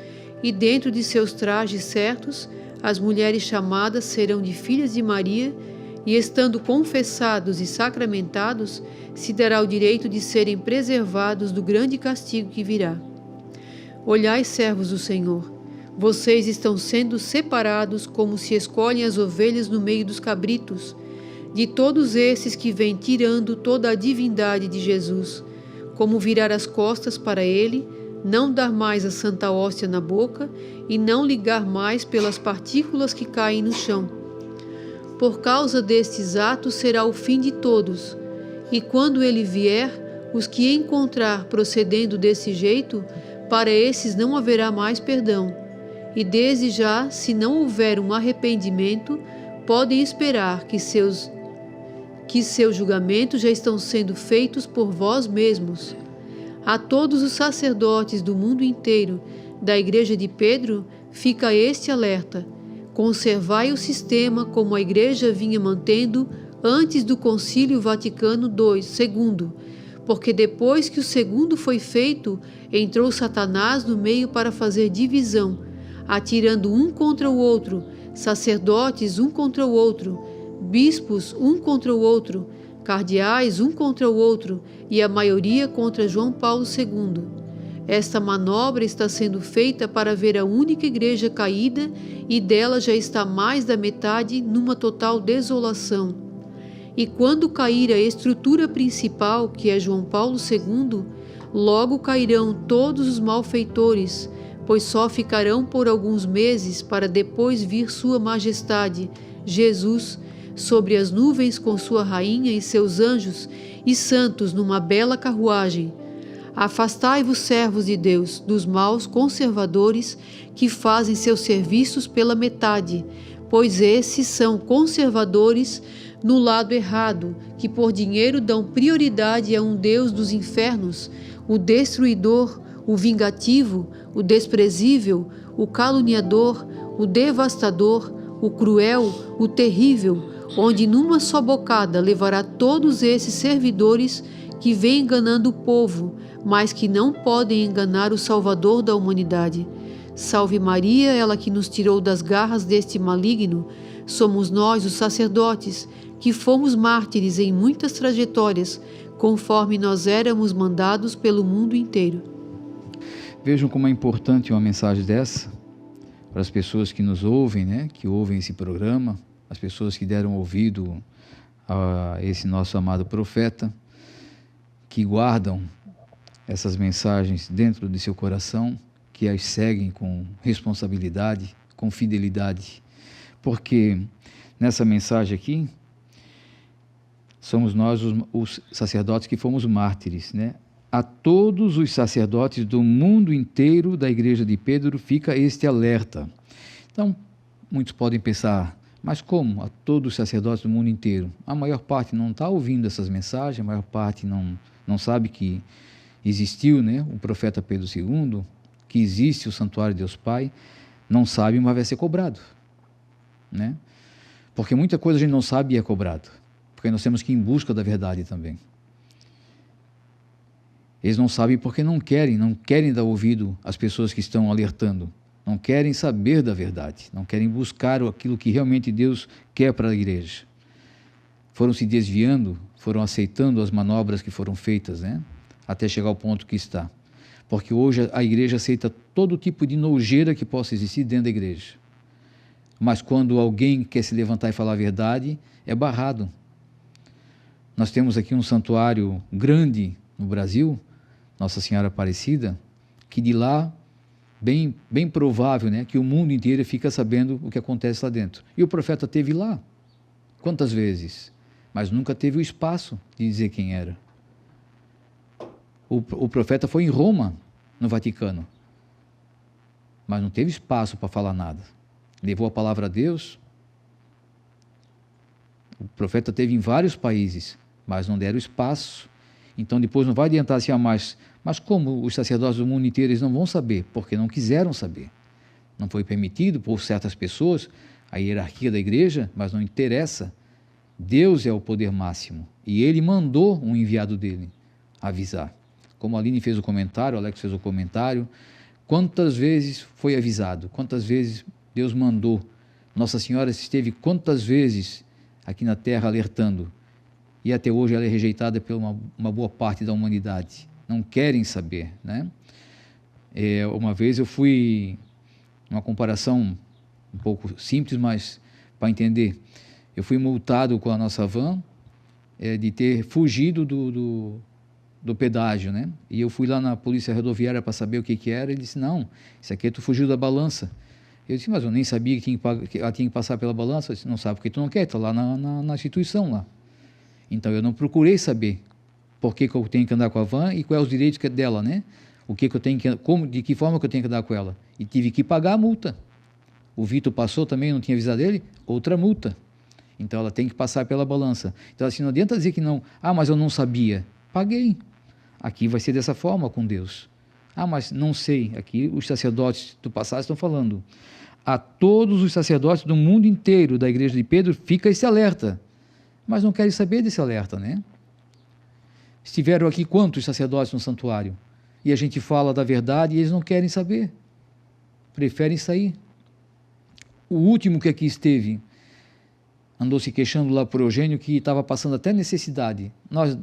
e dentro de seus trajes certos, as mulheres chamadas serão de filhas de Maria, e estando confessados e sacramentados, se dará o direito de serem preservados do grande castigo que virá. Olhai, servos do Senhor, vocês estão sendo separados como se escolhem as ovelhas no meio dos cabritos, de todos esses que vêm tirando toda a divindade de Jesus, como virar as costas para ele, não dar mais a santa hóstia na boca e não ligar mais pelas partículas que caem no chão. Por causa destes atos será o fim de todos, e quando ele vier, os que encontrar procedendo desse jeito, para esses não haverá mais perdão. E desde já, se não houver um arrependimento, podem esperar que seus julgamentos já estão sendo feitos por vós mesmos. A todos os sacerdotes do mundo inteiro, da Igreja de Pedro, fica este alerta: conservai o sistema como a Igreja vinha mantendo antes do Concílio Vaticano II, porque depois que o segundo foi feito, entrou Satanás no meio para fazer divisão, atirando um contra o outro, sacerdotes um contra o outro, bispos um contra o outro, cardeais um contra o outro e a maioria contra João Paulo II. Esta manobra está sendo feita para ver a única igreja caída e dela já está mais da metade numa total desolação. E quando cair a estrutura principal, que é João Paulo II, logo cairão todos os malfeitores, pois só ficarão por alguns meses para depois vir Sua Majestade, Jesus, sobre as nuvens com sua rainha e seus anjos e santos numa bela carruagem. Afastai-vos, servos de Deus, dos maus conservadores que fazem seus serviços pela metade, pois esses são conservadores no lado errado, que por dinheiro dão prioridade a um Deus dos infernos, o destruidor, o vingativo, o desprezível, o caluniador, o devastador, o cruel, o terrível, onde numa só bocada levará todos esses servidores que vêm enganando o povo, mas que não podem enganar o Salvador da humanidade. Salve Maria, ela que nos tirou das garras deste maligno. Somos nós, os sacerdotes, que fomos mártires em muitas trajetórias, conforme nós éramos mandados pelo mundo inteiro. Vejam como é importante uma mensagem dessa para as pessoas que nos ouvem, né? Que ouvem esse programa, as pessoas que deram ouvido a esse nosso amado profeta, que guardam essas mensagens dentro de seu coração, que as seguem com responsabilidade, com fidelidade, porque nessa mensagem aqui, somos nós os sacerdotes que fomos mártires, né? A todos os sacerdotes do mundo inteiro da Igreja de Pedro fica este alerta. Então, muitos podem pensar, mas como a todos os sacerdotes do mundo inteiro? A maior parte não está ouvindo essas mensagens, a maior parte não sabe que existiu, né, o profeta Pedro II, que existe o Santuário de Deus Pai, não sabe, mas vai ser cobrado, né? Porque muita coisa a gente não sabe e é cobrado, porque nós temos que ir em busca da verdade também. Eles não sabem porque não querem dar ouvido às pessoas que estão alertando, não querem saber da verdade, não querem buscar aquilo que realmente Deus quer para a igreja. Foram se desviando, foram aceitando as manobras que foram feitas, né? Até chegar ao ponto que está. Porque hoje a igreja aceita todo tipo de nojeira que possa existir dentro da igreja. Mas quando alguém quer se levantar e falar a verdade, é barrado. Nós temos aqui um santuário grande no Brasil, Nossa Senhora Aparecida, que de lá, bem provável, né, que o mundo inteiro fica sabendo o que acontece lá dentro. E o profeta esteve lá. Quantas vezes? Mas nunca teve o espaço de dizer quem era. O profeta foi em Roma, no Vaticano, mas não teve espaço para falar nada. Levou a palavra a Deus. O profeta teve em vários países, mas não deram espaço. Então depois não vai adiantar se mais. Mas como os sacerdotes do mundo inteiro eles não vão saber? Porque não quiseram saber. Não foi permitido por certas pessoas, a hierarquia da igreja, mas não interessa. Deus é o poder máximo e Ele mandou um enviado dele avisar. Como a Aline fez o comentário, o Alex fez o comentário, quantas vezes foi avisado, quantas vezes Deus mandou. Nossa Senhora esteve quantas vezes aqui na Terra alertando, e até hoje ela é rejeitada por uma boa parte da humanidade. Não querem saber, né? Uma vez eu fui, uma comparação um pouco simples, mas para entender, eu fui multado com a nossa van de ter fugido do pedágio, né? E eu fui lá na polícia rodoviária para saber o que era. Ele disse, não, isso aqui tu fugiu da balança. Eu disse, mas eu nem sabia que ela tinha que passar pela balança. Eu disse, não sabe porque tu não quer, está lá na instituição lá. Então eu não procurei saber por que eu tenho que andar com a van e quais os direitos dela, né? O que eu tenho que, de que forma que eu tenho que andar com ela. E tive que pagar a multa. O Vitor passou também, não tinha avisado ele, outra multa. Então ela tem que passar pela balança. Então assim, não adianta dizer que não, mas eu não sabia. Paguei. Aqui vai ser dessa forma com Deus. Mas não sei. Aqui os sacerdotes do passado estão falando. A todos os sacerdotes do mundo inteiro da igreja de Pedro fica esse alerta. Mas não querem saber desse alerta, né? Estiveram aqui quantos sacerdotes no santuário? E a gente fala da verdade e eles não querem saber. Preferem sair. O último que aqui esteve andou se queixando lá por Eugênio que estava passando até necessidade. Nós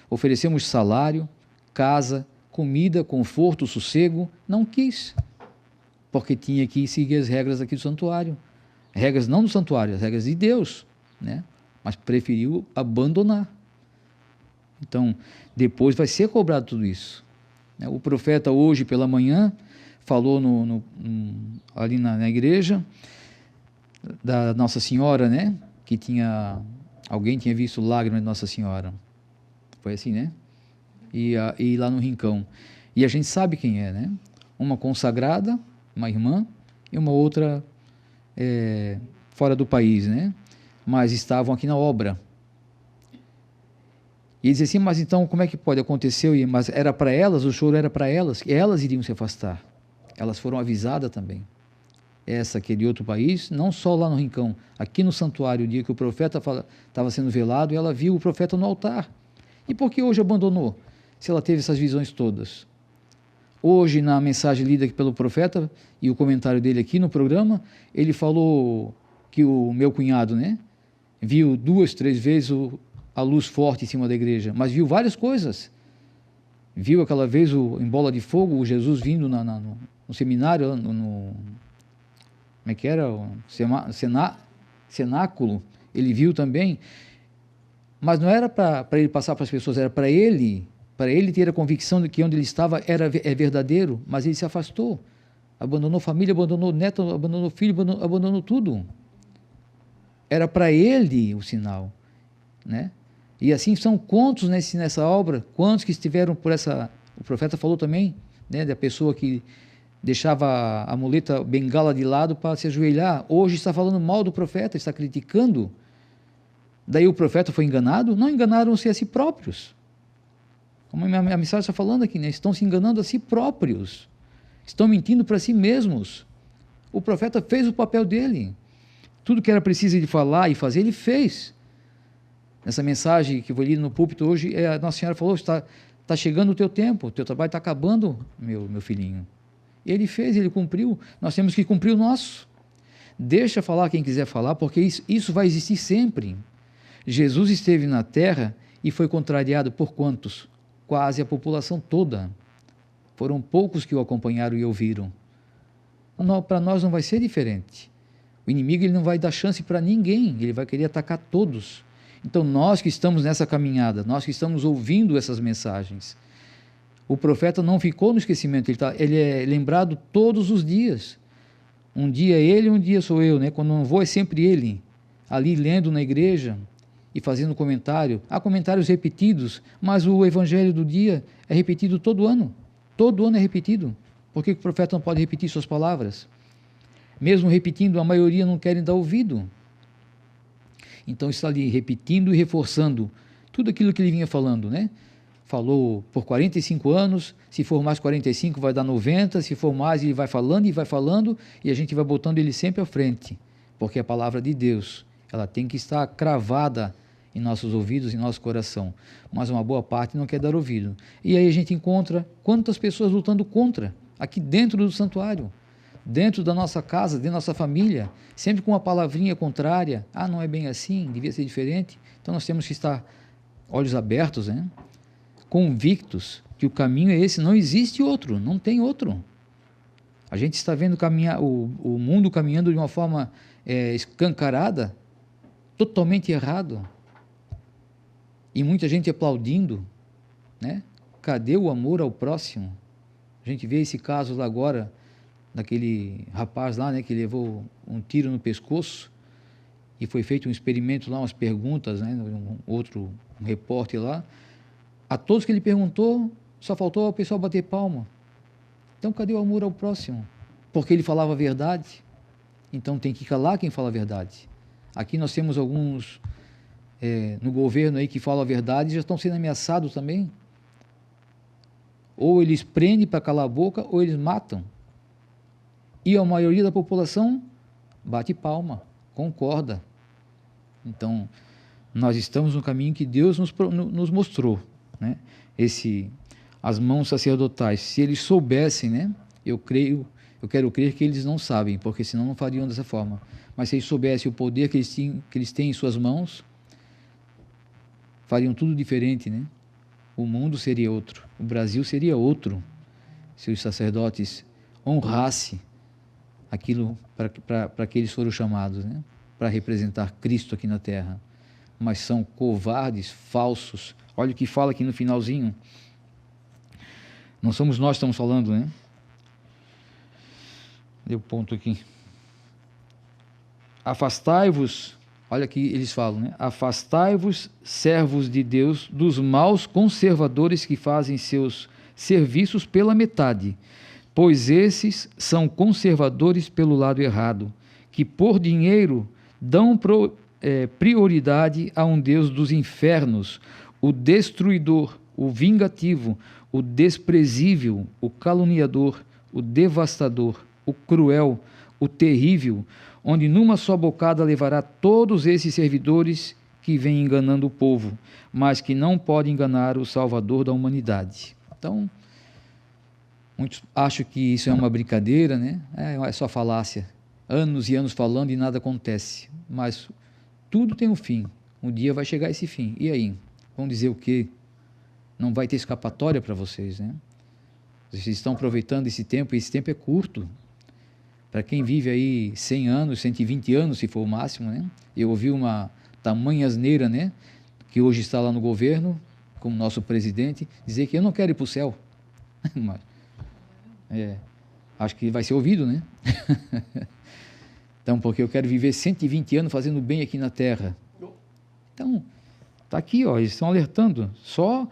oferecemos salário, casa, comida, conforto, sossego. Não quis, porque tinha que seguir as regras aqui do santuário. Regras não do santuário, as regras de Deus, né? Mas preferiu abandonar. Então, depois vai ser cobrado tudo isso. O profeta hoje pela manhã falou ali na igreja da Nossa Senhora, né? Que alguém tinha visto lágrimas de Nossa Senhora. Foi assim, né? E lá no Rincão. E a gente sabe quem é, né? Uma consagrada, uma irmã, e uma outra fora do país, né? Mas estavam aqui na obra. E eles diziam assim, mas então como é que pode acontecer? Mas era para elas, o choro era para elas, e elas iriam se afastar. Elas foram avisadas também. Aquele outro país, não só lá no Rincão, aqui no santuário, o dia que o profeta estava sendo velado, e ela viu o profeta no altar. E por que hoje abandonou? Se ela teve essas visões todas. Hoje, na mensagem lida aqui pelo profeta, e o comentário dele aqui no programa, ele falou que o meu cunhado, né, viu 2, 3 vezes a luz forte em cima da igreja, mas viu várias coisas. Viu aquela vez em bola de fogo, o Jesus vindo no seminário, como é que era? O cenáculo, ele viu também. Mas não era para ele passar para as pessoas, era para ele ter a convicção de que onde ele estava é verdadeiro, mas ele se afastou. Abandonou família, abandonou neto, abandonou filho, abandonou tudo. Era para ele o sinal, né? E assim são quantos nessa obra, quantos que estiveram por essa... O profeta falou também, né, da pessoa que deixava a muleta bengala de lado para se ajoelhar. Hoje está falando mal do profeta, está criticando. Daí o profeta foi enganado? Não, enganaram-se a si próprios. Como a mensagem está falando aqui, né? Estão se enganando a si próprios. Estão mentindo para si mesmos. O profeta fez o papel dele. Tudo que era preciso de falar e fazer, ele fez. Nessa mensagem que foi lida no púlpito hoje, a Nossa Senhora falou, está chegando o teu tempo, o teu trabalho está acabando, meu filhinho. Ele fez, ele cumpriu, nós temos que cumprir o nosso. Deixa falar quem quiser falar, porque isso vai existir sempre. Jesus esteve na terra e foi contrariado por quantos? Quase a população toda. Foram poucos que o acompanharam e ouviram. Para nós não vai ser diferente. O inimigo ele não vai dar chance para ninguém, ele vai querer atacar todos. Então nós que estamos nessa caminhada, nós que estamos ouvindo essas mensagens, o profeta não ficou no esquecimento, ele é lembrado todos os dias. Um dia ele, um dia sou eu, né? Quando não vou é sempre ele. ali lendo na igreja e fazendo comentário. Há comentários repetidos, mas o evangelho do dia é repetido todo ano. Todo ano é repetido. Por que o profeta não pode repetir suas palavras? Mesmo repetindo, a maioria não querem dar ouvido. Então está ali repetindo e reforçando tudo aquilo que ele vinha falando, né? Falou por 45 anos, se for mais 45 vai dar 90, se for mais ele vai falando e a gente vai botando ele sempre à frente, porque a palavra de Deus, ela tem que estar cravada em nossos ouvidos, em nosso coração, mas uma boa parte não quer dar ouvido. E aí a gente encontra quantas pessoas lutando contra, aqui dentro do santuário, dentro da nossa casa, dentro da nossa família, sempre com uma palavrinha contrária, não é bem assim, devia ser diferente. Então nós temos que estar olhos abertos, né? Convictos que o caminho é esse, não existe outro, não tem outro. A gente está vendo o mundo caminhando de uma forma escancarada, totalmente errado, e muita gente aplaudindo, né? Cadê o amor ao próximo? A gente vê esse caso lá agora, daquele rapaz lá, né, que levou um tiro no pescoço, e foi feito um experimento lá, umas perguntas, né, um repórter lá, a todos que ele perguntou, só faltou o pessoal bater palma. Então cadê o amor ao próximo? Porque ele falava a verdade, então tem que calar quem fala a verdade. Aqui nós temos alguns no governo aí que falam a verdade e já estão sendo ameaçados também. Ou eles prendem para calar a boca, ou eles matam. E a maioria da população bate palma, concorda. Então, nós estamos no caminho que Deus nos mostrou, né? As mãos sacerdotais, se eles soubessem, né? Eu quero crer que eles não sabem, porque senão não fariam dessa forma. Mas se eles soubessem o poder que eles têm em suas mãos, fariam tudo diferente, né? O mundo seria outro, o Brasil seria outro, se os sacerdotes honrassem aquilo para que eles foram chamados, né? Para representar Cristo aqui na terra. Mas são covardes, falsos. Olha o que fala aqui no finalzinho. Não somos nós que estamos falando, né? Deu ponto aqui. Afastai-vos, olha aqui eles falam, né? Afastai-vos, servos de Deus, dos maus conservadores que fazem seus serviços pela metade, pois esses são conservadores pelo lado errado, que por dinheiro dão prioridade a um Deus dos infernos, o destruidor, o vingativo, o desprezível, o caluniador, o devastador, o cruel, o terrível, onde numa só bocada levará todos esses servidores que vêm enganando o povo, mas que não podem enganar o Salvador da humanidade. Então, muitos acham que isso é uma brincadeira, né? É só falácia. Anos e anos falando e nada acontece. Mas tudo tem um fim. Um dia vai chegar esse fim. E aí? Vão dizer o quê? Não vai ter escapatória para vocês, né? Vocês estão aproveitando esse tempo, e esse tempo é curto. Para quem vive aí 100 anos, 120 anos, se for o máximo, né? Eu ouvi uma tamanha asneira, né? Que hoje está lá no governo, como nosso presidente, dizer que eu não quero ir para o céu. Mas, acho que vai ser ouvido, né? Então, porque eu quero viver 120 anos fazendo bem aqui na Terra. Então, está aqui, ó, eles estão alertando. Só,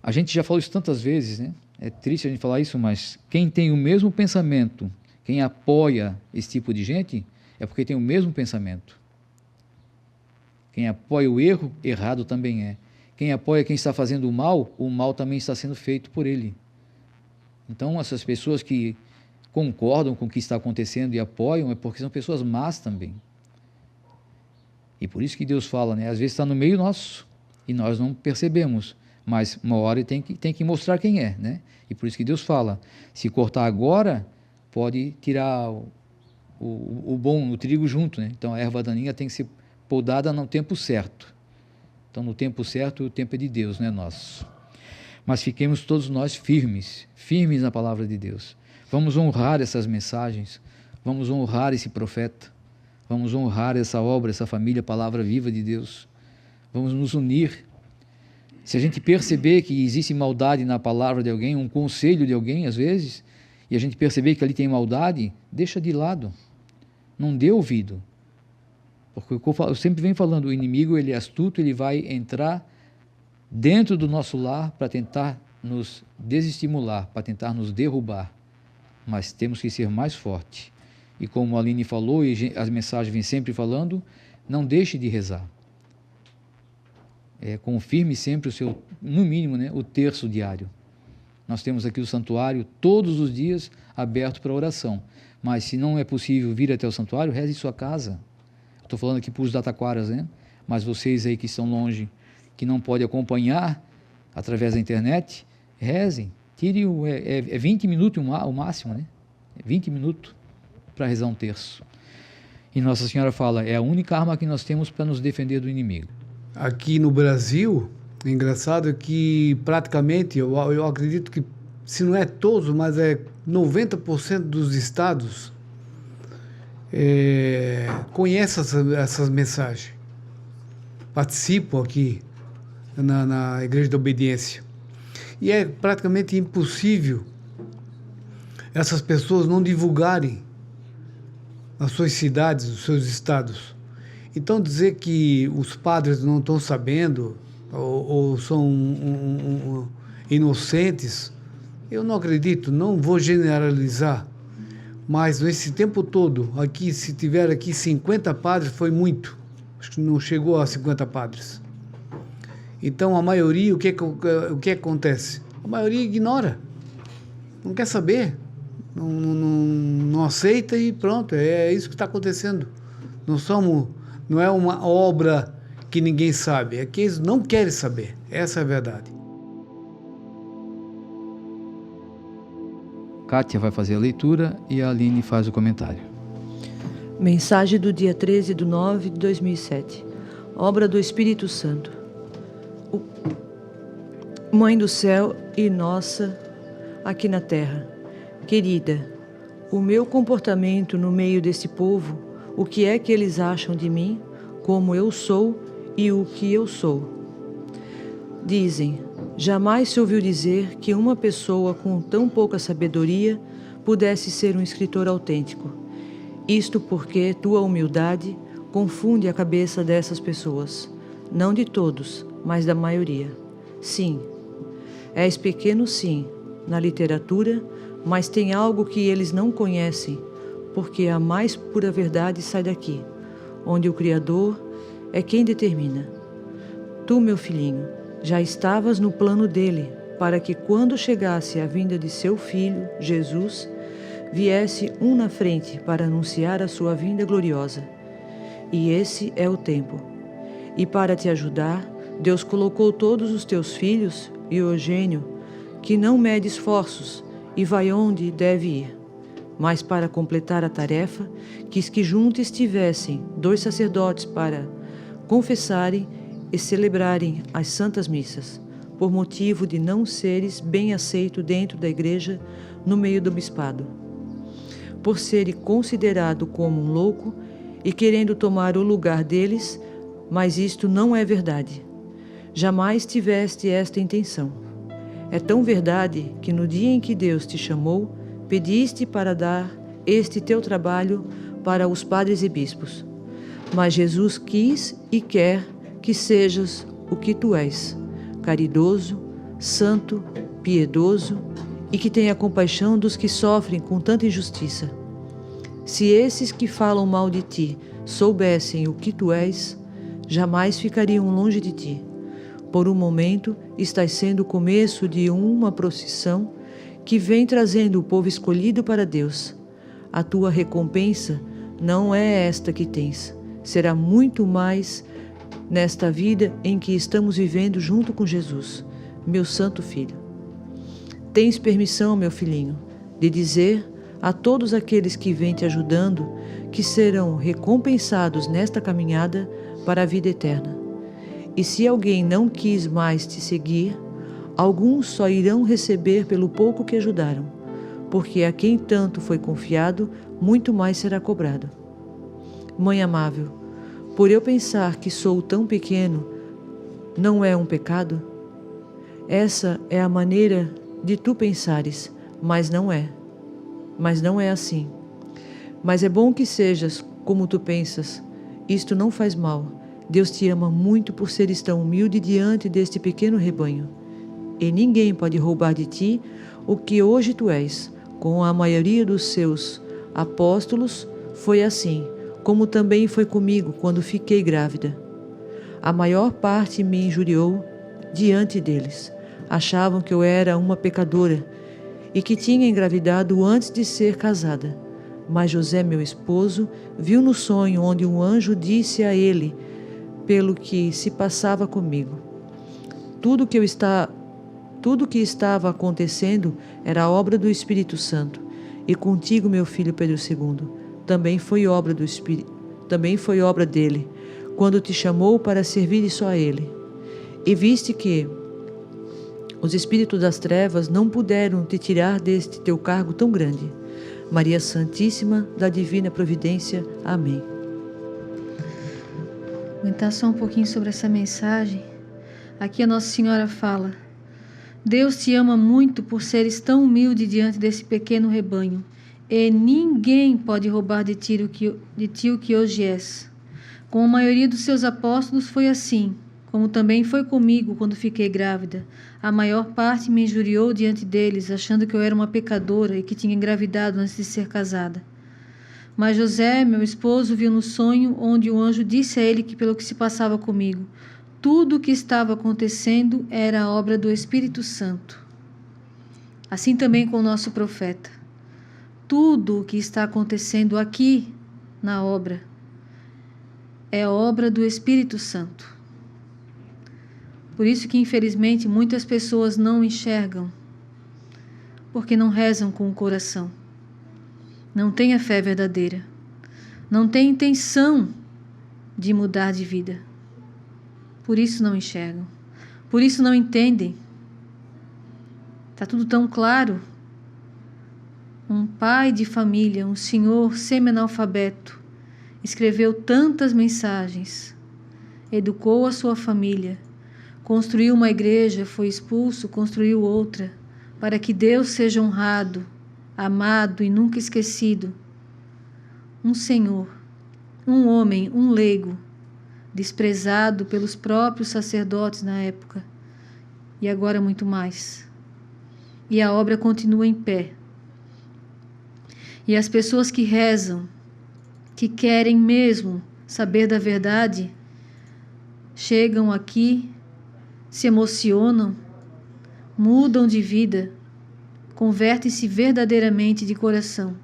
a gente já falou isso tantas vezes, né? É triste a gente falar isso, mas quem tem o mesmo pensamento, quem apoia esse tipo de gente, é porque tem o mesmo pensamento. Quem apoia o erro, errado também é. Quem apoia quem está fazendo o mal também está sendo feito por ele. Então, essas pessoas que concordam com o que está acontecendo e apoiam, é porque são pessoas más também. E por isso que Deus fala, né? Às vezes está no meio nosso e nós não percebemos, mas uma hora tem que mostrar quem é, né? E por isso que Deus fala, se cortar agora, pode tirar o bom, o trigo junto, né? Então a erva daninha tem que ser podada no tempo certo. Então no tempo certo, o tempo é de Deus, não é nosso. Mas fiquemos todos nós firmes na palavra de Deus. Vamos honrar essas mensagens, vamos honrar esse profeta, vamos honrar essa obra, essa família, palavra viva de Deus. Vamos nos unir. Se a gente perceber que existe maldade na palavra de alguém, um conselho de alguém, às vezes, e a gente perceber que ali tem maldade, deixa de lado. Não dê ouvido. Porque eu sempre venho falando, o inimigo ele é astuto, ele vai entrar dentro do nosso lar para tentar nos desestimular, para tentar nos derrubar. Mas temos que ser mais fortes. E como a Aline falou, e as mensagens vêm sempre falando, não deixe de rezar. Confirme sempre o seu, no mínimo, né, o terço diário. Nós temos aqui o santuário todos os dias aberto para oração. Mas se não é possível vir até o santuário, reze em sua casa. Estou falando aqui para os dataquaras, né? Mas vocês aí que estão longe, que não podem acompanhar através da internet, rezem. Tire 20 minutos o máximo, né? 20 minutos para rezar um terço. E Nossa Senhora fala, é a única arma que nós temos para nos defender do inimigo. Aqui no Brasil, engraçado que praticamente, eu acredito que, se não é todos, mas é 90% dos estados conhecem essas mensagens. Participam aqui na Igreja da Obediência. E é praticamente impossível essas pessoas não divulgarem nas suas cidades, nos seus estados. Então dizer que os padres não estão sabendo ou são inocentes, eu não acredito, não vou generalizar, mas nesse tempo todo, aqui, se tiver aqui 50 padres, foi muito, acho que não chegou a 50 padres. Então a maioria, o que acontece? A maioria ignora, não quer saber, não aceita e pronto, é isso que está acontecendo. Não é uma obra que ninguém sabe, é que eles não querem saber, essa é a verdade. Kátia vai fazer a leitura e a Aline faz o comentário. Mensagem do dia 13/9/2007. Obra do Espírito Santo. Mãe do céu e nossa aqui na terra. Querida, o meu comportamento no meio desse povo, o que é que eles acham de mim, como eu sou e o que eu sou? Dizem, jamais se ouviu dizer que uma pessoa com tão pouca sabedoria pudesse ser um escritor autêntico. Isto porque tua humildade confunde a cabeça dessas pessoas, não de todos, mas da maioria. Sim, és pequeno sim, na literatura, mas tem algo que eles não conhecem, porque a mais pura verdade sai daqui, onde o Criador é quem determina. Tu, meu filhinho, já estavas no plano dele, para que quando chegasse a vinda de seu Filho, Jesus, viesse um na frente para anunciar a sua vinda gloriosa. E esse é o tempo. E para te ajudar, Deus colocou todos os teus filhos e o gênio, que não mede esforços e vai onde deve ir. Mas para completar a tarefa, quis que juntos estivessem 2 sacerdotes para confessarem e celebrarem as santas missas, por motivo de não seres bem aceito dentro da igreja no meio do bispado. Por seres considerado como um louco e querendo tomar o lugar deles, mas isto não é verdade. Jamais tiveste esta intenção. É tão verdade que no dia em que Deus te chamou, pediste para dar este teu trabalho para os padres e bispos. Mas Jesus quis e quer que sejas o que tu és, caridoso, santo, piedoso e que tenha compaixão dos que sofrem com tanta injustiça. Se esses que falam mal de ti soubessem o que tu és, jamais ficariam longe de ti. Por um momento, estás sendo o começo de uma procissão que vem trazendo o povo escolhido para Deus. A tua recompensa não é esta que tens, será muito mais nesta vida em que estamos vivendo junto com Jesus, meu santo filho. Tens permissão, meu filhinho, de dizer a todos aqueles que vêm te ajudando que serão recompensados nesta caminhada para a vida eterna. E se alguém não quis mais te seguir, alguns só irão receber pelo pouco que ajudaram, porque a quem tanto foi confiado, muito mais será cobrado. Mãe amável, por eu pensar que sou tão pequeno, não é um pecado? Essa é a maneira de tu pensares, mas não é. Mas não é assim. Mas é bom que sejas como tu pensas, Isto não faz mal. Deus te ama muito por seres tão humilde diante deste pequeno rebanho. E ninguém pode roubar de ti o que hoje tu és. Com a maioria dos seus apóstolos foi assim, como também foi comigo quando fiquei grávida. A maior parte me injuriou diante deles. Achavam que eu era uma pecadora e que tinha engravidado antes de ser casada. Mas José, meu esposo, viu no sonho onde um anjo disse a ele pelo que se passava comigo. Tudo que estava acontecendo era obra do Espírito Santo. E contigo, meu filho Pedro II, também foi obra dele, quando te chamou para servir só a ele. E viste que os espíritos das trevas não puderam te tirar deste teu cargo tão grande. Maria Santíssima da Divina Providência. Amém. Vou comentar só um pouquinho sobre essa mensagem. Aqui a Nossa Senhora fala: Deus te ama muito por seres tão humilde diante desse pequeno rebanho, e ninguém pode roubar de ti o que hoje és. Com a maioria dos seus apóstolos foi assim, como também foi comigo quando fiquei grávida. A maior parte me injuriou diante deles, achando que eu era uma pecadora e que tinha engravidado antes de ser casada. Mas José, meu esposo, viu no sonho onde o anjo disse a ele que pelo que se passava comigo, tudo o que estava acontecendo era a obra do Espírito Santo. Assim também com o nosso profeta. Tudo o que está acontecendo aqui na obra é obra do Espírito Santo. Por isso que, infelizmente, muitas pessoas não enxergam, porque não rezam com o coração, não têm a fé verdadeira, não têm intenção de mudar de vida. Por isso não enxergam, por isso não entendem. Está tudo tão claro. Um pai de família, um senhor semi-analfabeto, escreveu tantas mensagens, educou a sua família, construiu uma igreja, foi expulso, construiu outra, para que Deus seja honrado, amado e nunca esquecido. Um senhor, um homem, um leigo, desprezado pelos próprios sacerdotes na época, e agora muito mais. E a obra continua em pé. E as pessoas que rezam, que querem mesmo saber da verdade, chegam aqui, se emocionam, mudam de vida, convertem-se verdadeiramente de coração,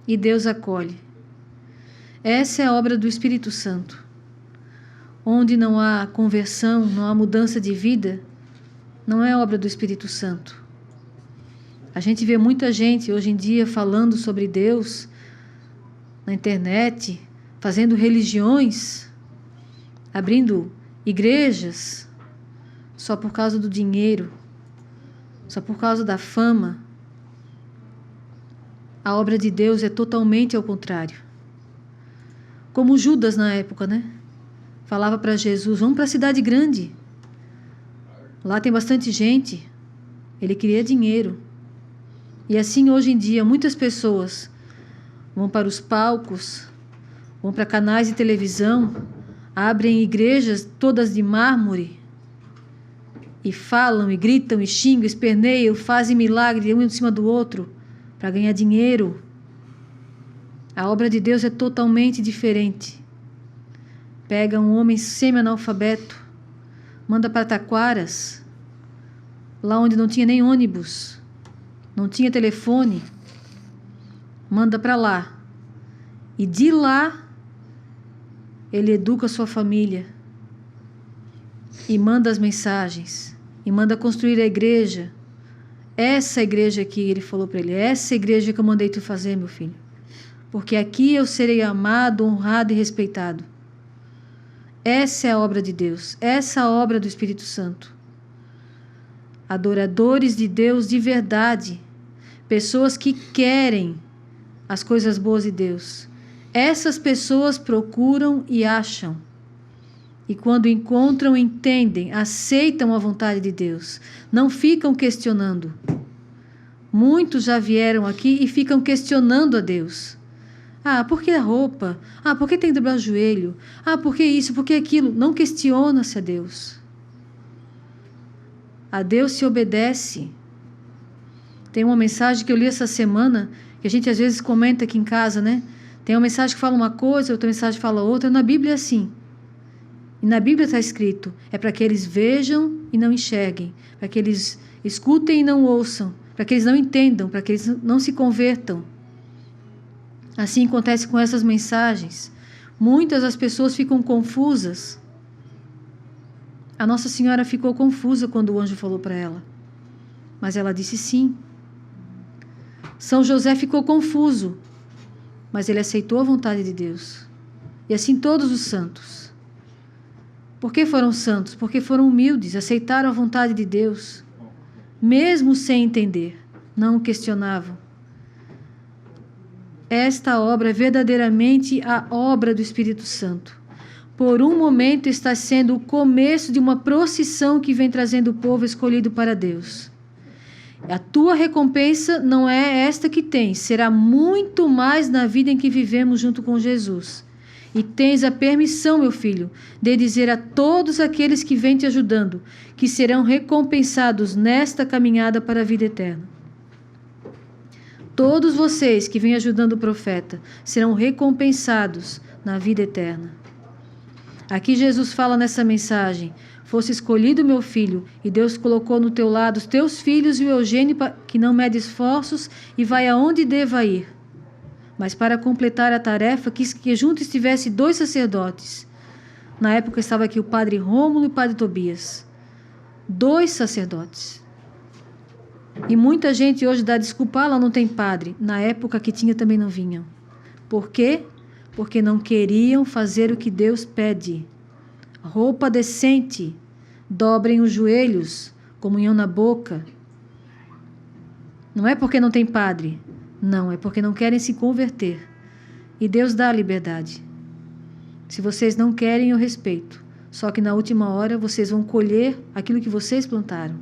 e Deus acolhe. Essa é a obra do Espírito Santo. Onde não há conversão, não há mudança de vida, não é obra do Espírito Santo. A gente vê muita gente hoje em dia falando sobre Deus na internet, fazendo religiões, abrindo igrejas, só por causa do dinheiro, só por causa da fama. A obra de Deus é totalmente ao contrário. Como Judas na época, né? Falava para Jesus, vamos para a cidade grande. Lá tem bastante gente. Ele queria dinheiro. E assim hoje em dia muitas pessoas vão para os palcos, vão para canais de televisão, abrem igrejas todas de mármore, e falam, e gritam, e xingam, esperneiam, fazem milagre um em cima do outro, para ganhar dinheiro. A obra de Deus é totalmente diferente. Pega um homem semi-analfabeto, manda para Taquaras, lá onde não tinha nem ônibus, não tinha telefone, manda para lá. E de lá, ele educa a sua família, e manda as mensagens, e manda construir a igreja. Essa igreja aqui, ele falou para ele, essa igreja que eu mandei tu fazer, meu filho, porque aqui eu serei amado, honrado e respeitado. Essa é a obra de Deus, essa é a obra do Espírito Santo. Adoradores de Deus de verdade, pessoas que querem as coisas boas de Deus. Essas pessoas procuram e acham. E quando encontram, entendem, aceitam a vontade de Deus. Não ficam questionando. Muitos já vieram aqui e ficam questionando a Deus. Ah, por que a roupa? Ah, por que tem que dobrar o joelho? Ah, por que isso? Por que aquilo? Não questiona-se a Deus. A Deus se obedece. Tem uma mensagem que eu li essa semana, que a gente às vezes comenta aqui em casa, né? Tem uma mensagem que fala uma coisa, outra mensagem fala outra. Na Bíblia é assim. E na Bíblia está escrito, é para que eles vejam e não enxerguem, para que eles escutem e não ouçam, para que eles não entendam, para que eles não se convertam. Assim acontece com essas mensagens. Muitas das pessoas ficam confusas. A Nossa Senhora ficou confusa quando o anjo falou para ela, mas ela disse sim. São José ficou confuso, mas ele aceitou a vontade de Deus. E assim todos os santos. Por que foram santos? Porque foram humildes, aceitaram a vontade de Deus, mesmo sem entender, não o questionavam. Esta obra é verdadeiramente a obra do Espírito Santo. Por um momento está sendo o começo de uma procissão que vem trazendo o povo escolhido para Deus. A tua recompensa não é esta que tens, será muito mais na vida em que vivemos junto com Jesus. E tens a permissão, meu filho, de dizer a todos aqueles que vêm te ajudando, que serão recompensados nesta caminhada para a vida eterna. Todos vocês que vêm ajudando o profeta serão recompensados na vida eterna. Aqui Jesus fala nessa mensagem: fosse escolhido meu filho, e Deus colocou no teu lado os teus filhos e o Eugênio, que não mede esforços e vai aonde deva ir. Mas para completar a tarefa, quis que junto estivesse 2 sacerdotes. Na época estava aqui o padre Rômulo e o padre Tobias. 2 sacerdotes. E muita gente hoje dá desculpa, ela não tem padre. Na época que tinha também não vinham. Por quê? Porque não queriam fazer o que Deus pede. Roupa decente, dobrem os joelhos, comunhão na boca. Não é porque não tem padre. Não, é porque não querem se converter. E Deus dá a liberdade. Se vocês não querem, eu respeito. Só que na última hora vocês vão colher aquilo que vocês plantaram.